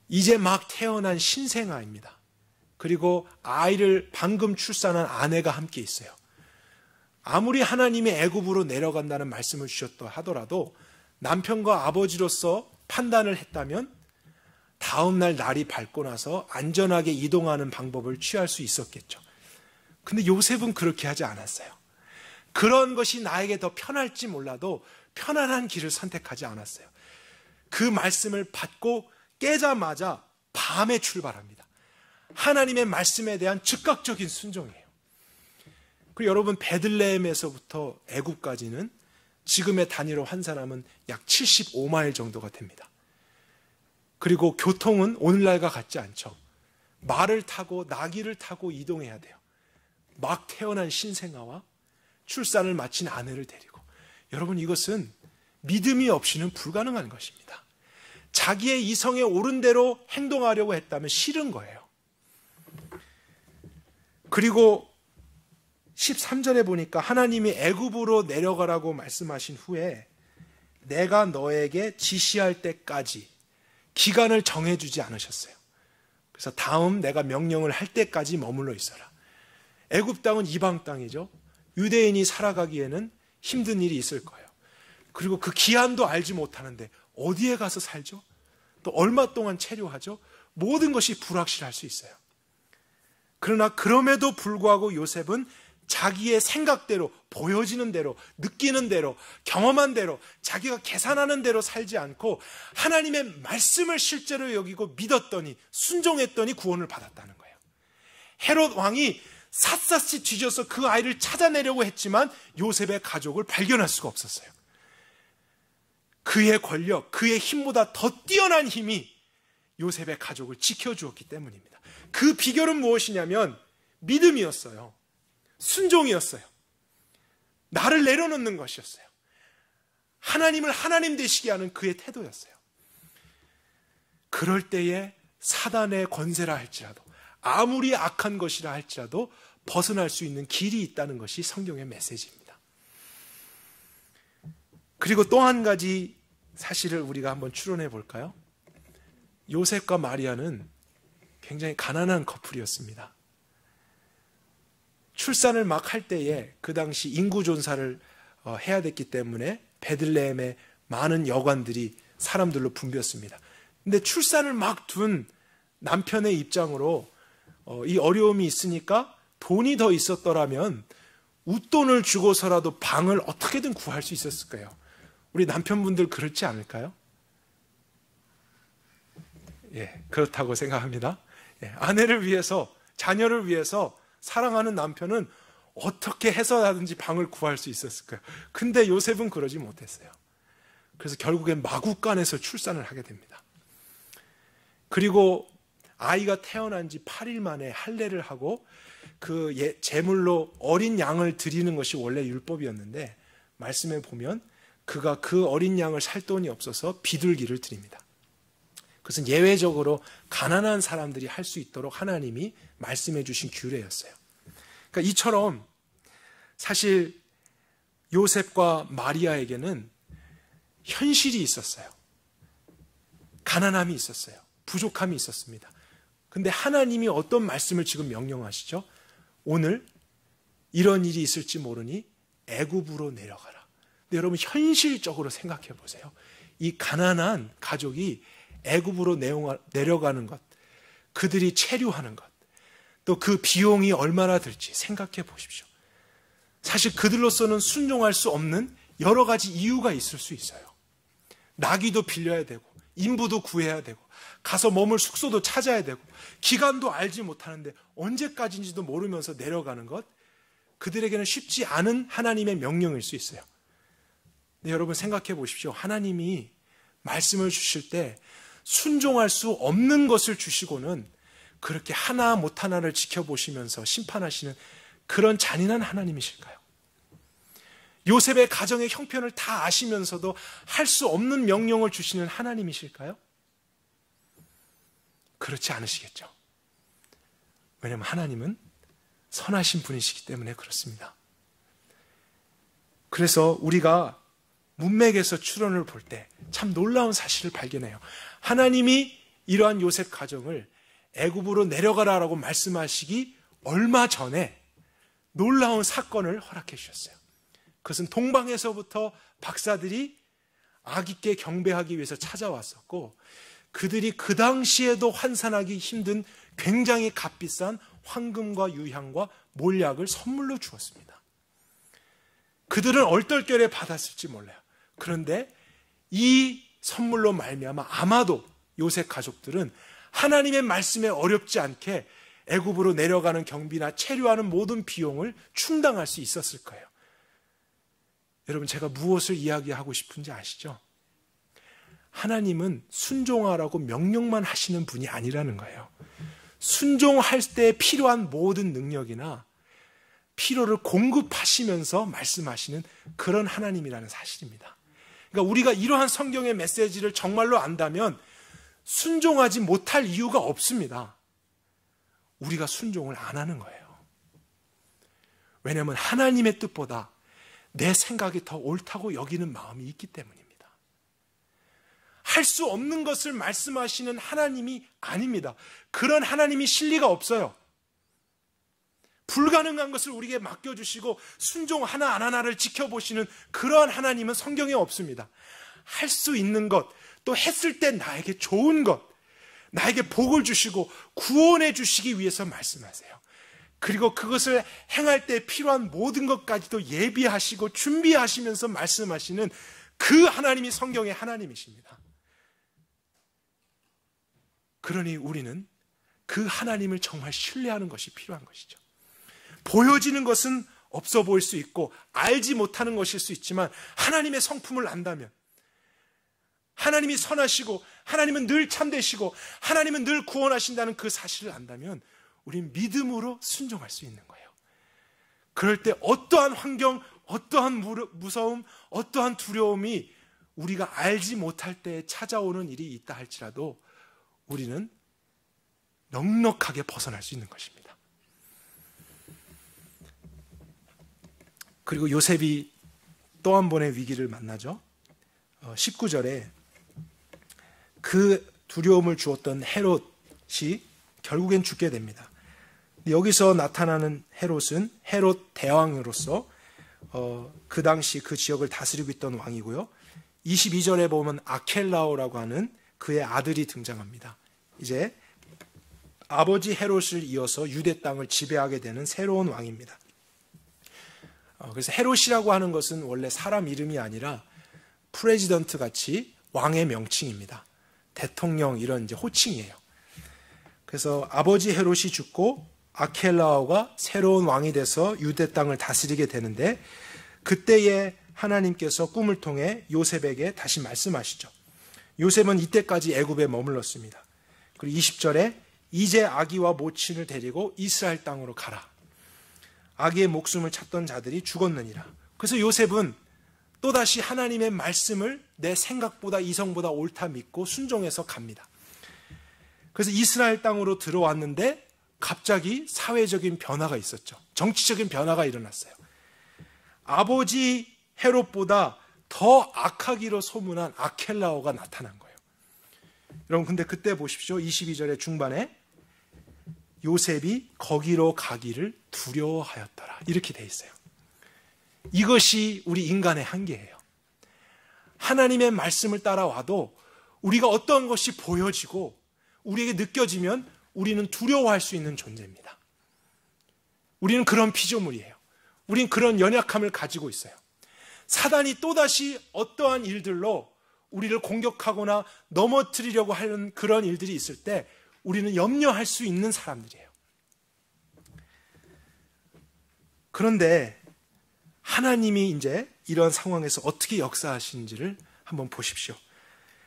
S1: 이제 막 태어난 신생아입니다. 그리고 아이를 방금 출산한 아내가 함께 있어요. 아무리 하나님이 애굽으로 내려간다는 말씀을 주셨다 하더라도 남편과 아버지로서 판단을 했다면 다음날 날이 밝고 나서 안전하게 이동하는 방법을 취할 수 있었겠죠. 근데 요셉은 그렇게 하지 않았어요. 그런 것이 나에게 더 편할지 몰라도 편안한 길을 선택하지 않았어요. 그 말씀을 받고 깨자마자 밤에 출발합니다. 하나님의 말씀에 대한 즉각적인 순종이에요. 그리고 여러분 베들레헴에서부터 애굽까지는 지금의 단위로 한 사람은 약 75마일 정도가 됩니다. 그리고 교통은 오늘날과 같지 않죠. 말을 타고 나귀를 타고 이동해야 돼요. 막 태어난 신생아와 출산을 마친 아내를 데리고. 여러분 이것은 믿음이 없이는 불가능한 것입니다. 자기의 이성에 옳은 대로 행동하려고 했다면 싫은 거예요. 그리고 13절에 보니까 하나님이 애굽으로 내려가라고 말씀하신 후에 내가 너에게 지시할 때까지 기간을 정해주지 않으셨어요. 그래서 다음 내가 명령을 할 때까지 머물러 있어라. 애굽 땅은 이방 땅이죠. 유대인이 살아가기에는 힘든 일이 있을 거예요. 그리고 그 기한도 알지 못하는데 어디에 가서 살죠? 또 얼마 동안 체류하죠? 모든 것이 불확실할 수 있어요. 그러나 그럼에도 불구하고 요셉은 자기의 생각대로, 보여지는 대로, 느끼는 대로, 경험한 대로, 자기가 계산하는 대로 살지 않고 하나님의 말씀을 실제로 여기고 믿었더니, 순종했더니 구원을 받았다는 거예요. 헤롯 왕이 샅샅이 뒤져서 그 아이를 찾아내려고 했지만 요셉의 가족을 발견할 수가 없었어요. 그의 권력, 그의 힘보다 더 뛰어난 힘이 요셉의 가족을 지켜주었기 때문입니다. 그 비결은 무엇이냐면 믿음이었어요. 순종이었어요. 나를 내려놓는 것이었어요. 하나님을 하나님 되시게 하는 그의 태도였어요. 그럴 때에 사단의 권세라 할지라도 아무리 악한 것이라 할지라도 벗어날 수 있는 길이 있다는 것이 성경의 메시지입니다. 그리고 또 한 가지 사실을 우리가 한번 추론해 볼까요? 요셉과 마리아는 굉장히 가난한 커플이었습니다. 출산을 막 할 때에 그 당시 인구존사를 해야 됐기 때문에 베들레헴에 많은 여관들이 사람들로 붐볐습니다. 근데 출산을 막 둔 남편의 입장으로 이 어려움이 있으니까 돈이 더 있었더라면 웃돈을 주고서라도 방을 어떻게든 구할 수 있었을 거예요. 우리 남편분들 그렇지 않을까요? 예, 그렇다고 생각합니다. 예, 아내를 위해서, 자녀를 위해서 사랑하는 남편은 어떻게 해서라든지 방을 구할 수 있었을 거예요. 근데 요셉은 그러지 못했어요. 그래서 결국엔 마구간에서 출산을 하게 됩니다. 그리고 아이가 태어난 지 8일 만에 할례를 하고 그 제물로 어린 양을 드리는 것이 원래 율법이었는데 말씀에 보면 그가 그 어린 양을 살 돈이 없어서 비둘기를 드립니다. 그것은 예외적으로 가난한 사람들이 할 수 있도록 하나님이 말씀해 주신 규례였어요. 그러니까 이처럼 사실 요셉과 마리아에게는 현실이 있었어요. 가난함이 있었어요. 부족함이 있었습니다. 근데 하나님이 어떤 말씀을 지금 명령하시죠? 오늘 이런 일이 있을지 모르니 애굽으로 내려가라. 근데 여러분 현실적으로 생각해 보세요. 이 가난한 가족이 애굽으로 내려가는 것, 그들이 체류하는 것, 또 그 비용이 얼마나 들지 생각해 보십시오. 사실 그들로서는 순종할 수 없는 여러 가지 이유가 있을 수 있어요. 나귀도 빌려야 되고 인부도 구해야 되고 가서 머물 숙소도 찾아야 되고 기간도 알지 못하는데 언제까지인지도 모르면서 내려가는 것, 그들에게는 쉽지 않은 하나님의 명령일 수 있어요. 근데 여러분 생각해 보십시오. 하나님이 말씀을 주실 때 순종할 수 없는 것을 주시고는 그렇게 하나 못 하나를 지켜보시면서 심판하시는 그런 잔인한 하나님이실까요? 요셉의 가정의 형편을 다 아시면서도 할 수 없는 명령을 주시는 하나님이실까요? 그렇지 않으시겠죠. 왜냐하면 하나님은 선하신 분이시기 때문에 그렇습니다. 그래서 우리가 문맥에서 추론을 볼 때 참 놀라운 사실을 발견해요. 하나님이 이러한 요셉 가정을 애굽으로 내려가라라고 말씀하시기 얼마 전에 놀라운 사건을 허락해 주셨어요. 그것은 동방에서부터 박사들이 아기께 경배하기 위해서 찾아왔었고, 그들이 그 당시에도 환산하기 힘든 굉장히 값비싼 황금과 유향과 몰약을 선물로 주었습니다. 그들은 얼떨결에 받았을지 몰라요. 그런데 이 선물로 말미암아 아마도 요셉 가족들은 하나님의 말씀에 어렵지 않게 애굽으로 내려가는 경비나 체류하는 모든 비용을 충당할 수 있었을 거예요. 여러분, 제가 무엇을 이야기하고 싶은지 아시죠? 하나님은 순종하라고 명령만 하시는 분이 아니라는 거예요. 순종할 때 필요한 모든 능력이나 필요를 공급하시면서 말씀하시는 그런 하나님이라는 사실입니다. 그러니까 우리가 이러한 성경의 메시지를 정말로 안다면 순종하지 못할 이유가 없습니다. 우리가 순종을 안 하는 거예요. 왜냐하면 하나님의 뜻보다 내 생각이 더 옳다고 여기는 마음이 있기 때문입니다. 할 수 없는 것을 말씀하시는 하나님이 아닙니다. 그런 하나님이 실리가 없어요. 불가능한 것을 우리에게 맡겨주시고 순종 하나 안 하나를 지켜보시는 그러한 하나님은 성경에 없습니다. 할 수 있는 것, 또 했을 때 나에게 좋은 것, 나에게 복을 주시고 구원해 주시기 위해서 말씀하세요. 그리고 그것을 행할 때 필요한 모든 것까지도 예비하시고 준비하시면서 말씀하시는 그 하나님이 성경의 하나님이십니다. 그러니 우리는 그 하나님을 정말 신뢰하는 것이 필요한 것이죠. 보여지는 것은 없어 보일 수 있고 알지 못하는 것일 수 있지만 하나님의 성품을 안다면, 하나님이 선하시고 하나님은 늘 참되시고 하나님은 늘 구원하신다는 그 사실을 안다면 우리는 믿음으로 순종할 수 있는 거예요. 그럴 때 어떠한 환경, 어떠한 무서움, 어떠한 두려움이 우리가 알지 못할 때 찾아오는 일이 있다 할지라도 우리는 넉넉하게 벗어날 수 있는 것입니다. 그리고 요셉이 또 한 번의 위기를 만나죠. 19절에 그 두려움을 주었던 헤롯이 결국엔 죽게 됩니다. 여기서 나타나는 헤롯은 헤롯 대왕으로서 그 당시 그 지역을 다스리고 있던 왕이고요. 22절에 보면 아켈라오라고 하는 그의 아들이 등장합니다. 이제 아버지 헤롯을 이어서 유대 땅을 지배하게 되는 새로운 왕입니다. 그래서 헤롯이라고 하는 것은 원래 사람 이름이 아니라 프레지던트 같이 왕의 명칭입니다. 대통령 이런 이제 호칭이에요. 그래서 아버지 헤롯이 죽고 아켈라오가 새로운 왕이 돼서 유대 땅을 다스리게 되는데, 그때에 하나님께서 꿈을 통해 요셉에게 다시 말씀하시죠. 요셉은 이때까지 애굽에 머물렀습니다. 그리고 20절에 이제 아기와 모친을 데리고 이스라엘 땅으로 가라. 아기의 목숨을 찾던 자들이 죽었느니라. 그래서 요셉은 또다시 하나님의 말씀을 내 생각보다 이성보다 옳다 믿고 순종해서 갑니다. 그래서 이스라엘 땅으로 들어왔는데 갑자기 사회적인 변화가 있었죠. 정치적인 변화가 일어났어요. 아버지 헤롯보다 더 악하기로 소문한 아켈라오가 나타난 거예요. 여러분 근데 그때 보십시오. 22절의 중반에 요셉이 거기로 가기를 두려워하였더라. 이렇게 돼 있어요. 이것이 우리 인간의 한계예요. 하나님의 말씀을 따라와도 우리가 어떤 것이 보여지고 우리에게 느껴지면 우리는 두려워할 수 있는 존재입니다. 우리는 그런 피조물이에요. 우리는 그런 연약함을 가지고 있어요. 사단이 또다시 어떠한 일들로 우리를 공격하거나 넘어뜨리려고 하는 그런 일들이 있을 때 우리는 염려할 수 있는 사람들이에요. 그런데 하나님이 이제 이런 상황에서 어떻게 역사하시는지를 한번 보십시오.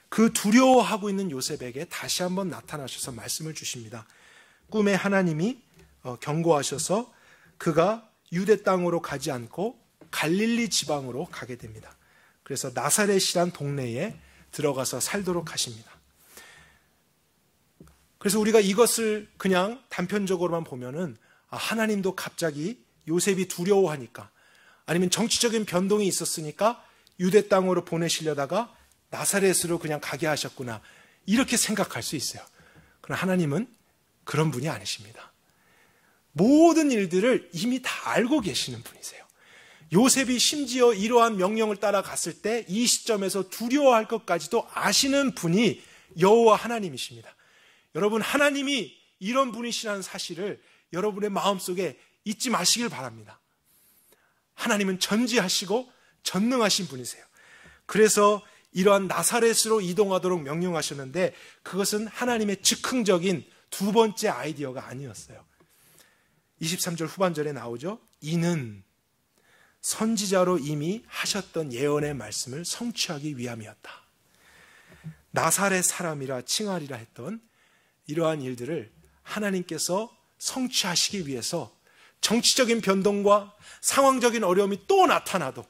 S1: 그 두려워하고 있는 요셉에게 다시 한번 나타나셔서 말씀을 주십니다. 꿈에 하나님이 경고하셔서 그가 유대 땅으로 가지 않고 갈릴리 지방으로 가게 됩니다. 그래서 나사렛이란 동네에 들어가서 살도록 하십니다. 그래서 우리가 이것을 그냥 단편적으로만 보면은 하나님도 갑자기 요셉이 두려워하니까 아니면 정치적인 변동이 있었으니까 유대 땅으로 보내시려다가 나사렛으로 그냥 가게 하셨구나 이렇게 생각할 수 있어요. 그러나 하나님은 그런 분이 아니십니다. 모든 일들을 이미 다 알고 계시는 분이세요. 요셉이 심지어 이러한 명령을 따라갔을 때 이 시점에서 두려워할 것까지도 아시는 분이 여호와 하나님이십니다. 여러분 하나님이 이런 분이시라는 사실을 여러분의 마음속에 잊지 마시길 바랍니다. 하나님은 전지하시고 전능하신 분이세요. 그래서 이러한 나사렛으로 이동하도록 명령하셨는데 그것은 하나님의 즉흥적인 두 번째 아이디어가 아니었어요. 23절 후반절에 나오죠. 이는 선지자로 이미 하셨던 예언의 말씀을 성취하기 위함이었다. 나사렛 사람이라 칭하리라 했던 이러한 일들을 하나님께서 성취하시기 위해서 정치적인 변동과 상황적인 어려움이 또 나타나도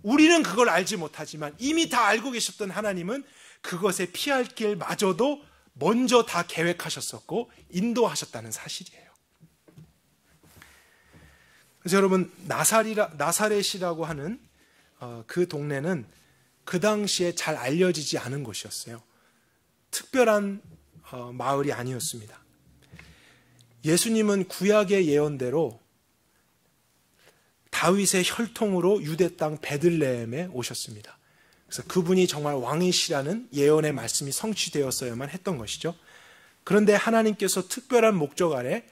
S1: 우리는 그걸 알지 못하지만 이미 다 알고 계셨던 하나님은 그것에 피할 길마저도 먼저 다 계획하셨었고 인도하셨다는 사실이에요. 그래서 여러분 나사렛이라고 하는 그 동네는 그 당시에 잘 알려지지 않은 곳이었어요. 특별한 마을이 아니었습니다. 예수님은 구약의 예언대로 다윗의 혈통으로 유대 땅 베들레헴에 오셨습니다. 그래서 그분이 정말 왕이시라는 예언의 말씀이 성취되었어야만 했던 것이죠. 그런데 하나님께서 특별한 목적 아래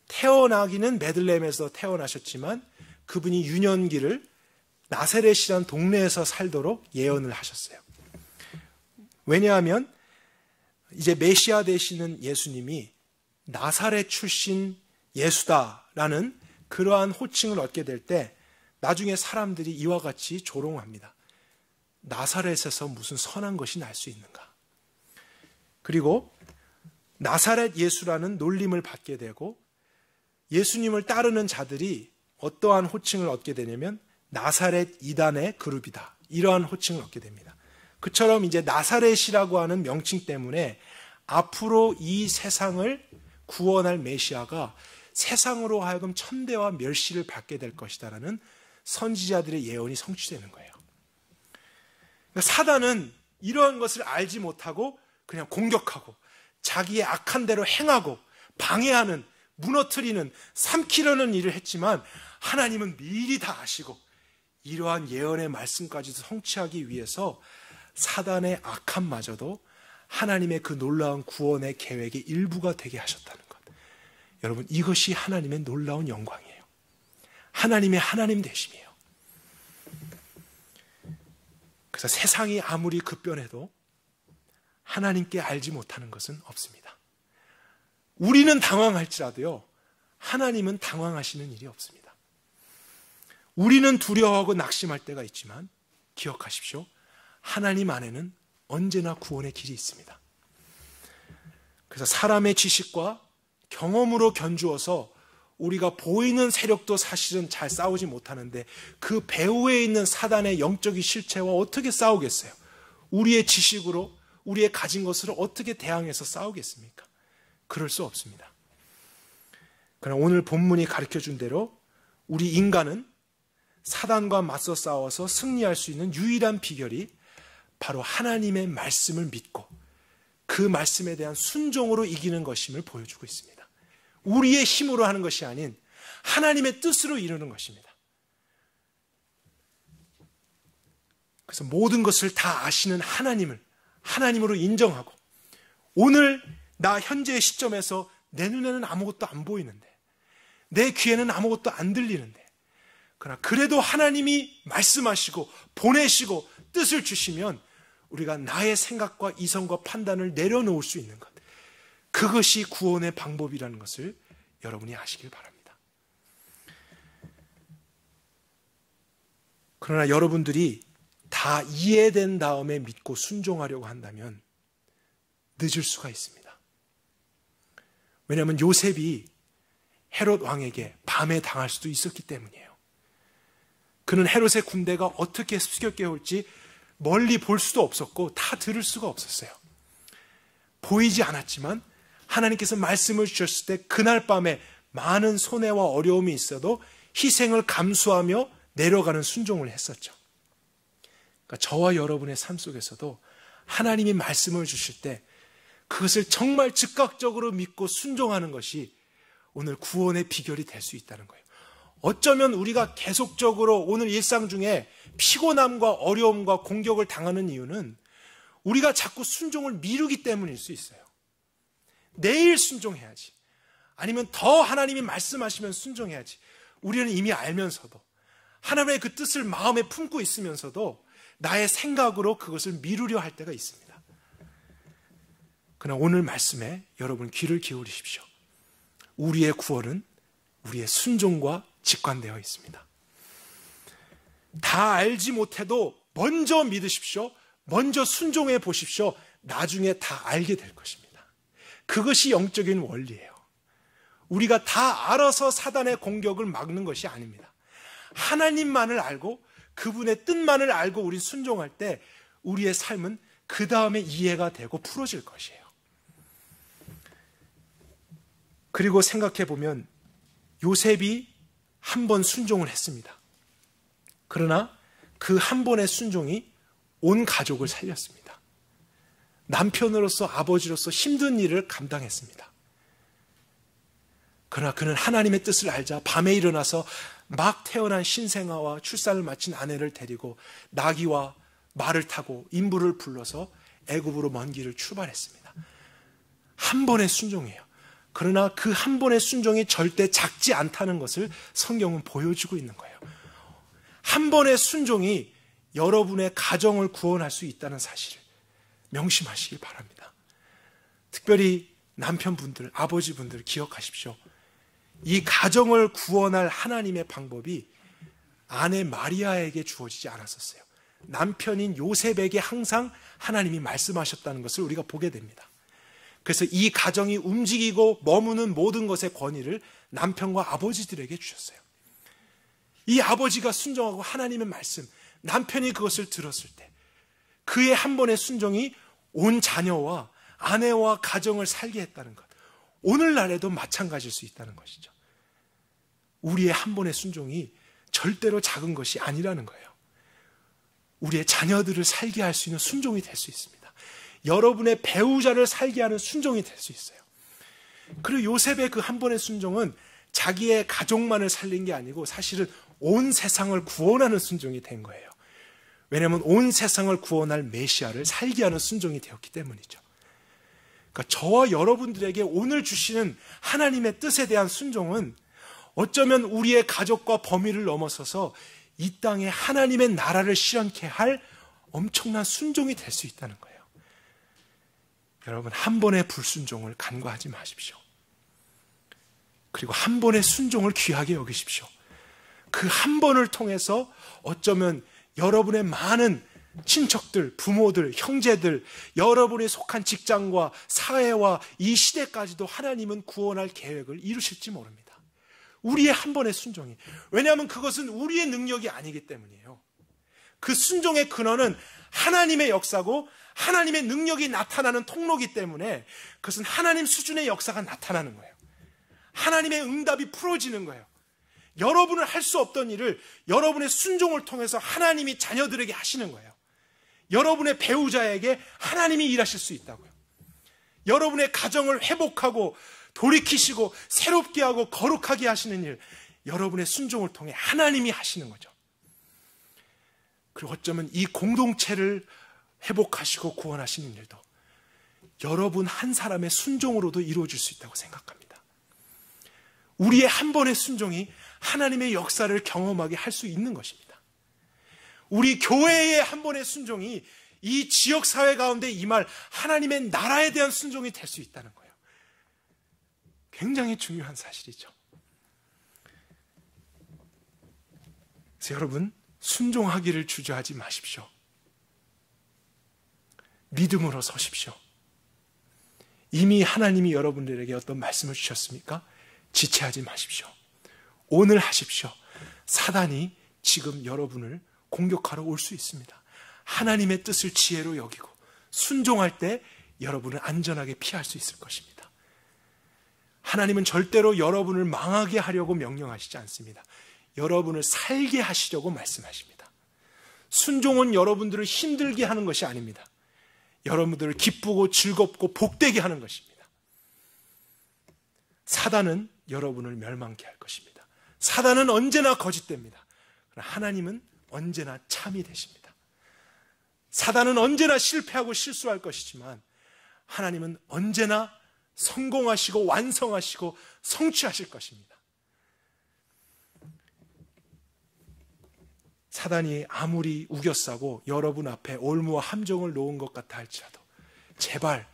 S1: 태어나기는 베들레헴에서 태어나셨지만 그분이 유년기를 나사렛이라는 동네에서 살도록 예언을 하셨어요. 왜냐하면 이제 메시아 되시는 예수님이 나사렛 출신 예수다라는 그러한 호칭을 얻게 될 때 나중에 사람들이 이와 같이 조롱합니다. 나사렛에서 무슨 선한 것이 날 수 있는가? 그리고 나사렛 예수라는 놀림을 받게 되고 예수님을 따르는 자들이 어떠한 호칭을 얻게 되냐면 나사렛 이단의 그룹이다. 이러한 호칭을 얻게 됩니다. 그처럼 이제 나사렛이라고 하는 명칭 때문에 앞으로 이 세상을 구원할 메시아가 세상으로 하여금 천대와 멸시를 받게 될 것이다라는 선지자들의 예언이 성취되는 거예요. 그러니까 사단은 이러한 것을 알지 못하고 그냥 공격하고 자기의 악한 대로 행하고 방해하는, 무너뜨리는, 삼키려는 일을 했지만 하나님은 미리 다 아시고 이러한 예언의 말씀까지도 성취하기 위해서 사단의 악함마저도 하나님의 그 놀라운 구원의 계획의 일부가 되게 하셨다는 것. 여러분 이것이 하나님의 놀라운 영광이에요. 하나님의 하나님 되심이에요. 그래서 세상이 아무리 급변해도 하나님께 알지 못하는 것은 없습니다. 우리는 당황할지라도요, 하나님은 당황하시는 일이 없습니다. 우리는 두려워하고 낙심할 때가 있지만 기억하십시오. 하나님 안에는 언제나 구원의 길이 있습니다. 그래서 사람의 지식과 경험으로 견주어서 우리가 보이는 세력도 사실은 잘 싸우지 못하는데 그 배후에 있는 사단의 영적인 실체와 어떻게 싸우겠어요? 우리의 지식으로, 우리의 가진 것으로 어떻게 대항해서 싸우겠습니까? 그럴 수 없습니다. 그러나 오늘 본문이 가르쳐준 대로 우리 인간은 사단과 맞서 싸워서 승리할 수 있는 유일한 비결이 바로 하나님의 말씀을 믿고 그 말씀에 대한 순종으로 이기는 것임을 보여주고 있습니다. 우리의 힘으로 하는 것이 아닌 하나님의 뜻으로 이루는 것입니다. 그래서 모든 것을 다 아시는 하나님을 하나님으로 인정하고, 오늘 나 현재의 시점에서 내 눈에는 아무것도 안 보이는데, 내 귀에는 아무것도 안 들리는데, 그러나 그래도 하나님이 말씀하시고 보내시고 뜻을 주시면 우리가 나의 생각과 이성과 판단을 내려놓을 수 있는 것, 그것이 구원의 방법이라는 것을 여러분이 아시길 바랍니다. 그러나 여러분들이 다 이해된 다음에 믿고 순종하려고 한다면 늦을 수가 있습니다. 왜냐하면 요셉이 헤롯 왕에게 밤에 당할 수도 있었기 때문이에요. 그는 헤롯의 군대가 어떻게 습격해 올지 멀리 볼 수도 없었고 다 들을 수가 없었어요. 보이지 않았지만 하나님께서 말씀을 주셨을 때 그날 밤에 많은 손해와 어려움이 있어도 희생을 감수하며 내려가는 순종을 했었죠. 그러니까 저와 여러분의 삶 속에서도 하나님이 말씀을 주실 때 그것을 정말 즉각적으로 믿고 순종하는 것이 오늘 구원의 비결이 될 수 있다는 거예요. 어쩌면 우리가 계속적으로 오늘 일상 중에 피곤함과 어려움과 공격을 당하는 이유는 우리가 자꾸 순종을 미루기 때문일 수 있어요. 내일 순종해야지, 아니면 더 하나님이 말씀하시면 순종해야지, 우리는 이미 알면서도 하나님의 그 뜻을 마음에 품고 있으면서도 나의 생각으로 그것을 미루려 할 때가 있습니다. 그러나 오늘 말씀에 여러분 귀를 기울이십시오. 우리의 구원은 우리의 순종과 직관되어 있습니다. 다 알지 못해도 먼저 믿으십시오. 먼저 순종해 보십시오. 나중에 다 알게 될 것입니다. 그것이 영적인 원리예요. 우리가 다 알아서 사단의 공격을 막는 것이 아닙니다. 하나님만을 알고 그분의 뜻만을 알고 우리 순종할 때 우리의 삶은 그 다음에 이해가 되고 풀어질 것이에요. 그리고 생각해 보면 요셉이 한 번 순종을 했습니다. 그러나 그 한 번의 순종이 온 가족을 살렸습니다. 남편으로서, 아버지로서 힘든 일을 감당했습니다. 그러나 그는 하나님의 뜻을 알자 밤에 일어나서 막 태어난 신생아와 출산을 마친 아내를 데리고 나귀와 말을 타고 인부를 불러서 애굽으로 먼 길을 출발했습니다. 한 번의 순종이에요. 그러나 그 한 번의 순종이 절대 작지 않다는 것을 성경은 보여주고 있는 거예요. 한 번의 순종이 여러분의 가정을 구원할 수 있다는 사실을 명심하시기 바랍니다. 특별히 남편분들, 아버지분들 기억하십시오. 이 가정을 구원할 하나님의 방법이 아내 마리아에게 주어지지 않았었어요. 남편인 요셉에게 항상 하나님이 말씀하셨다는 것을 우리가 보게 됩니다. 그래서 이 가정이 움직이고 머무는 모든 것의 권위를 남편과 아버지들에게 주셨어요. 이 아버지가 순종하고 하나님의 말씀, 남편이 그것을 들었을 때 그의 한 번의 순종이 온 자녀와 아내와 가정을 살게 했다는 것, 오늘날에도 마찬가지일 수 있다는 것이죠. 우리의 한 번의 순종이 절대로 작은 것이 아니라는 거예요. 우리의 자녀들을 살게 할 수 있는 순종이 될 수 있습니다. 여러분의 배우자를 살게 하는 순종이 될 수 있어요. 그리고 요셉의 그 한 번의 순종은 자기의 가족만을 살린 게 아니고 사실은 온 세상을 구원하는 순종이 된 거예요. 왜냐하면 온 세상을 구원할 메시아를 살게 하는 순종이 되었기 때문이죠. 그러니까 저와 여러분들에게 오늘 주시는 하나님의 뜻에 대한 순종은 어쩌면 우리의 가족과 범위를 넘어서서 이 땅에 하나님의 나라를 실현케 할 엄청난 순종이 될 수 있다는 거예요. 여러분, 한 번의 불순종을 간과하지 마십시오. 그리고 한 번의 순종을 귀하게 여기십시오. 그 한 번을 통해서 어쩌면 여러분의 많은 친척들, 부모들, 형제들, 여러분이 속한 직장과 사회와 이 시대까지도 하나님은 구원할 계획을 이루실지 모릅니다. 우리의 한 번의 순종이. 왜냐하면 그것은 우리의 능력이 아니기 때문이에요. 그 순종의 근원은 하나님의 역사고 하나님의 능력이 나타나는 통로이기 때문에 그것은 하나님 수준의 역사가 나타나는 거예요. 하나님의 응답이 풀어지는 거예요. 여러분은 할 수 없던 일을 여러분의 순종을 통해서 하나님이 자녀들에게 하시는 거예요. 여러분의 배우자에게 하나님이 일하실 수 있다고요. 여러분의 가정을 회복하고 돌이키시고 새롭게 하고 거룩하게 하시는 일, 여러분의 순종을 통해 하나님이 하시는 거죠. 그리고 어쩌면 이 공동체를 회복하시고 구원하시는 일도 여러분 한 사람의 순종으로도 이루어질 수 있다고 생각합니다. 우리의 한 번의 순종이 하나님의 역사를 경험하게 할 수 있는 것입니다. 우리 교회의 한 번의 순종이 이 지역사회 가운데 임할 하나님의 나라에 대한 순종이 될 수 있다는 거예요. 굉장히 중요한 사실이죠. 그래서 여러분, 순종하기를 주저하지 마십시오. 믿음으로 서십시오. 이미 하나님이 여러분들에게 어떤 말씀을 주셨습니까? 지체하지 마십시오. 오늘 하십시오. 사단이 지금 여러분을 공격하러 올 수 있습니다. 하나님의 뜻을 지혜로 여기고 순종할 때 여러분은 안전하게 피할 수 있을 것입니다. 하나님은 절대로 여러분을 망하게 하려고 명령하시지 않습니다. 여러분을 살게 하시려고 말씀하십니다. 순종은 여러분들을 힘들게 하는 것이 아닙니다. 여러분들을 기쁘고 즐겁고 복되게 하는 것입니다. 사단은 여러분을 멸망케 할 것입니다. 사단은 언제나 거짓됩니다. 그러나 하나님은 언제나 참이 되십니다. 사단은 언제나 실패하고 실수할 것이지만 하나님은 언제나 성공하시고 완성하시고 성취하실 것입니다. 사단이 아무리 우겨싸고 여러분 앞에 올무와 함정을 놓은 것 같아 할지라도 제발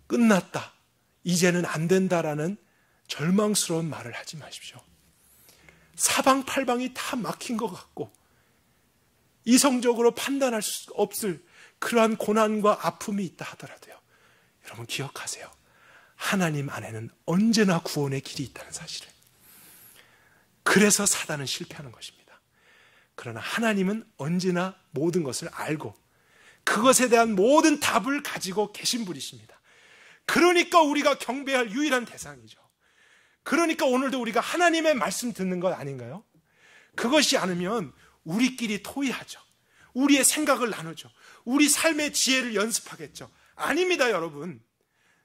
S1: 끝났다, 이제는 안 된다라는 절망스러운 말을 하지 마십시오. 사방팔방이 다 막힌 것 같고 이성적으로 판단할 수 없을 그러한 고난과 아픔이 있다 하더라도요, 여러분 기억하세요. 하나님 안에는 언제나 구원의 길이 있다는 사실을. 그래서 사단은 실패하는 것입니다. 그러나 하나님은 언제나 모든 것을 알고 그것에 대한 모든 답을 가지고 계신 분이십니다. 그러니까 우리가 경배할 유일한 대상이죠. 그러니까 오늘도 우리가 하나님의 말씀 듣는 것 아닌가요? 그것이 않으면 우리끼리 토의하죠. 우리의 생각을 나누죠. 우리 삶의 지혜를 연습하겠죠. 아닙니다, 여러분.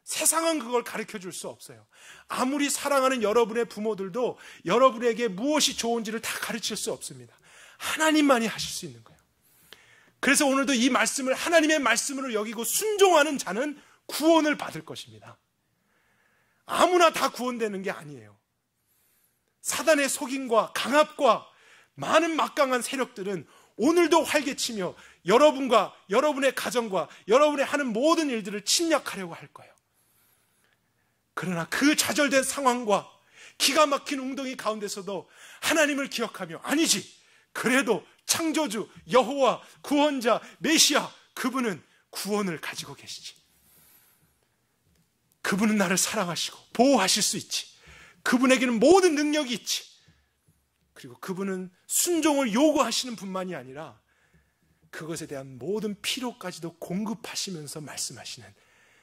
S1: 세상은 그걸 가르쳐 줄 수 없어요. 아무리 사랑하는 여러분의 부모들도 여러분에게 무엇이 좋은지를 다 가르칠 수 없습니다. 하나님만이 하실 수 있는 거예요. 그래서 오늘도 이 말씀을 하나님의 말씀으로 여기고 순종하는 자는 구원을 받을 것입니다. 아무나 다 구원되는 게 아니에요. 사단의 속임과 강압과 많은 막강한 세력들은 오늘도 활개치며 여러분과 여러분의 가정과 여러분의 하는 모든 일들을 침략하려고 할 거예요. 그러나 그 좌절된 상황과 기가 막힌 웅덩이 가운데서도 하나님을 기억하며, 아니지, 그래도 창조주, 여호와, 구원자, 메시아, 그분은 구원을 가지고 계시지. 그분은 나를 사랑하시고 보호하실 수 있지. 그분에게는 모든 능력이 있지. 그리고 그분은 순종을 요구하시는 분만이 아니라 그것에 대한 모든 필요까지도 공급하시면서 말씀하시는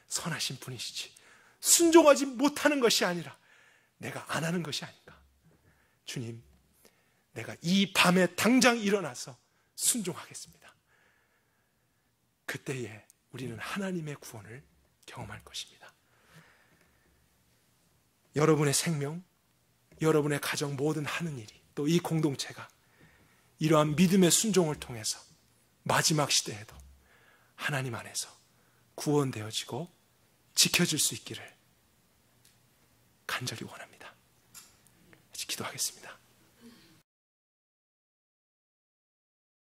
S1: 선하신 분이시지. 순종하지 못하는 것이 아니라 내가 안 하는 것이 아닌가. 주님, 내가 이 밤에 당장 일어나서 순종하겠습니다. 그때에 우리는 하나님의 구원을 경험할 것입니다. 여러분의 생명, 여러분의 가정 모든 하는 일이, 또 이 공동체가 이러한 믿음의 순종을 통해서 마지막 시대에도 하나님 안에서 구원되어지고 지켜질 수 있기를 간절히 원합니다. 같이 기도하겠습니다.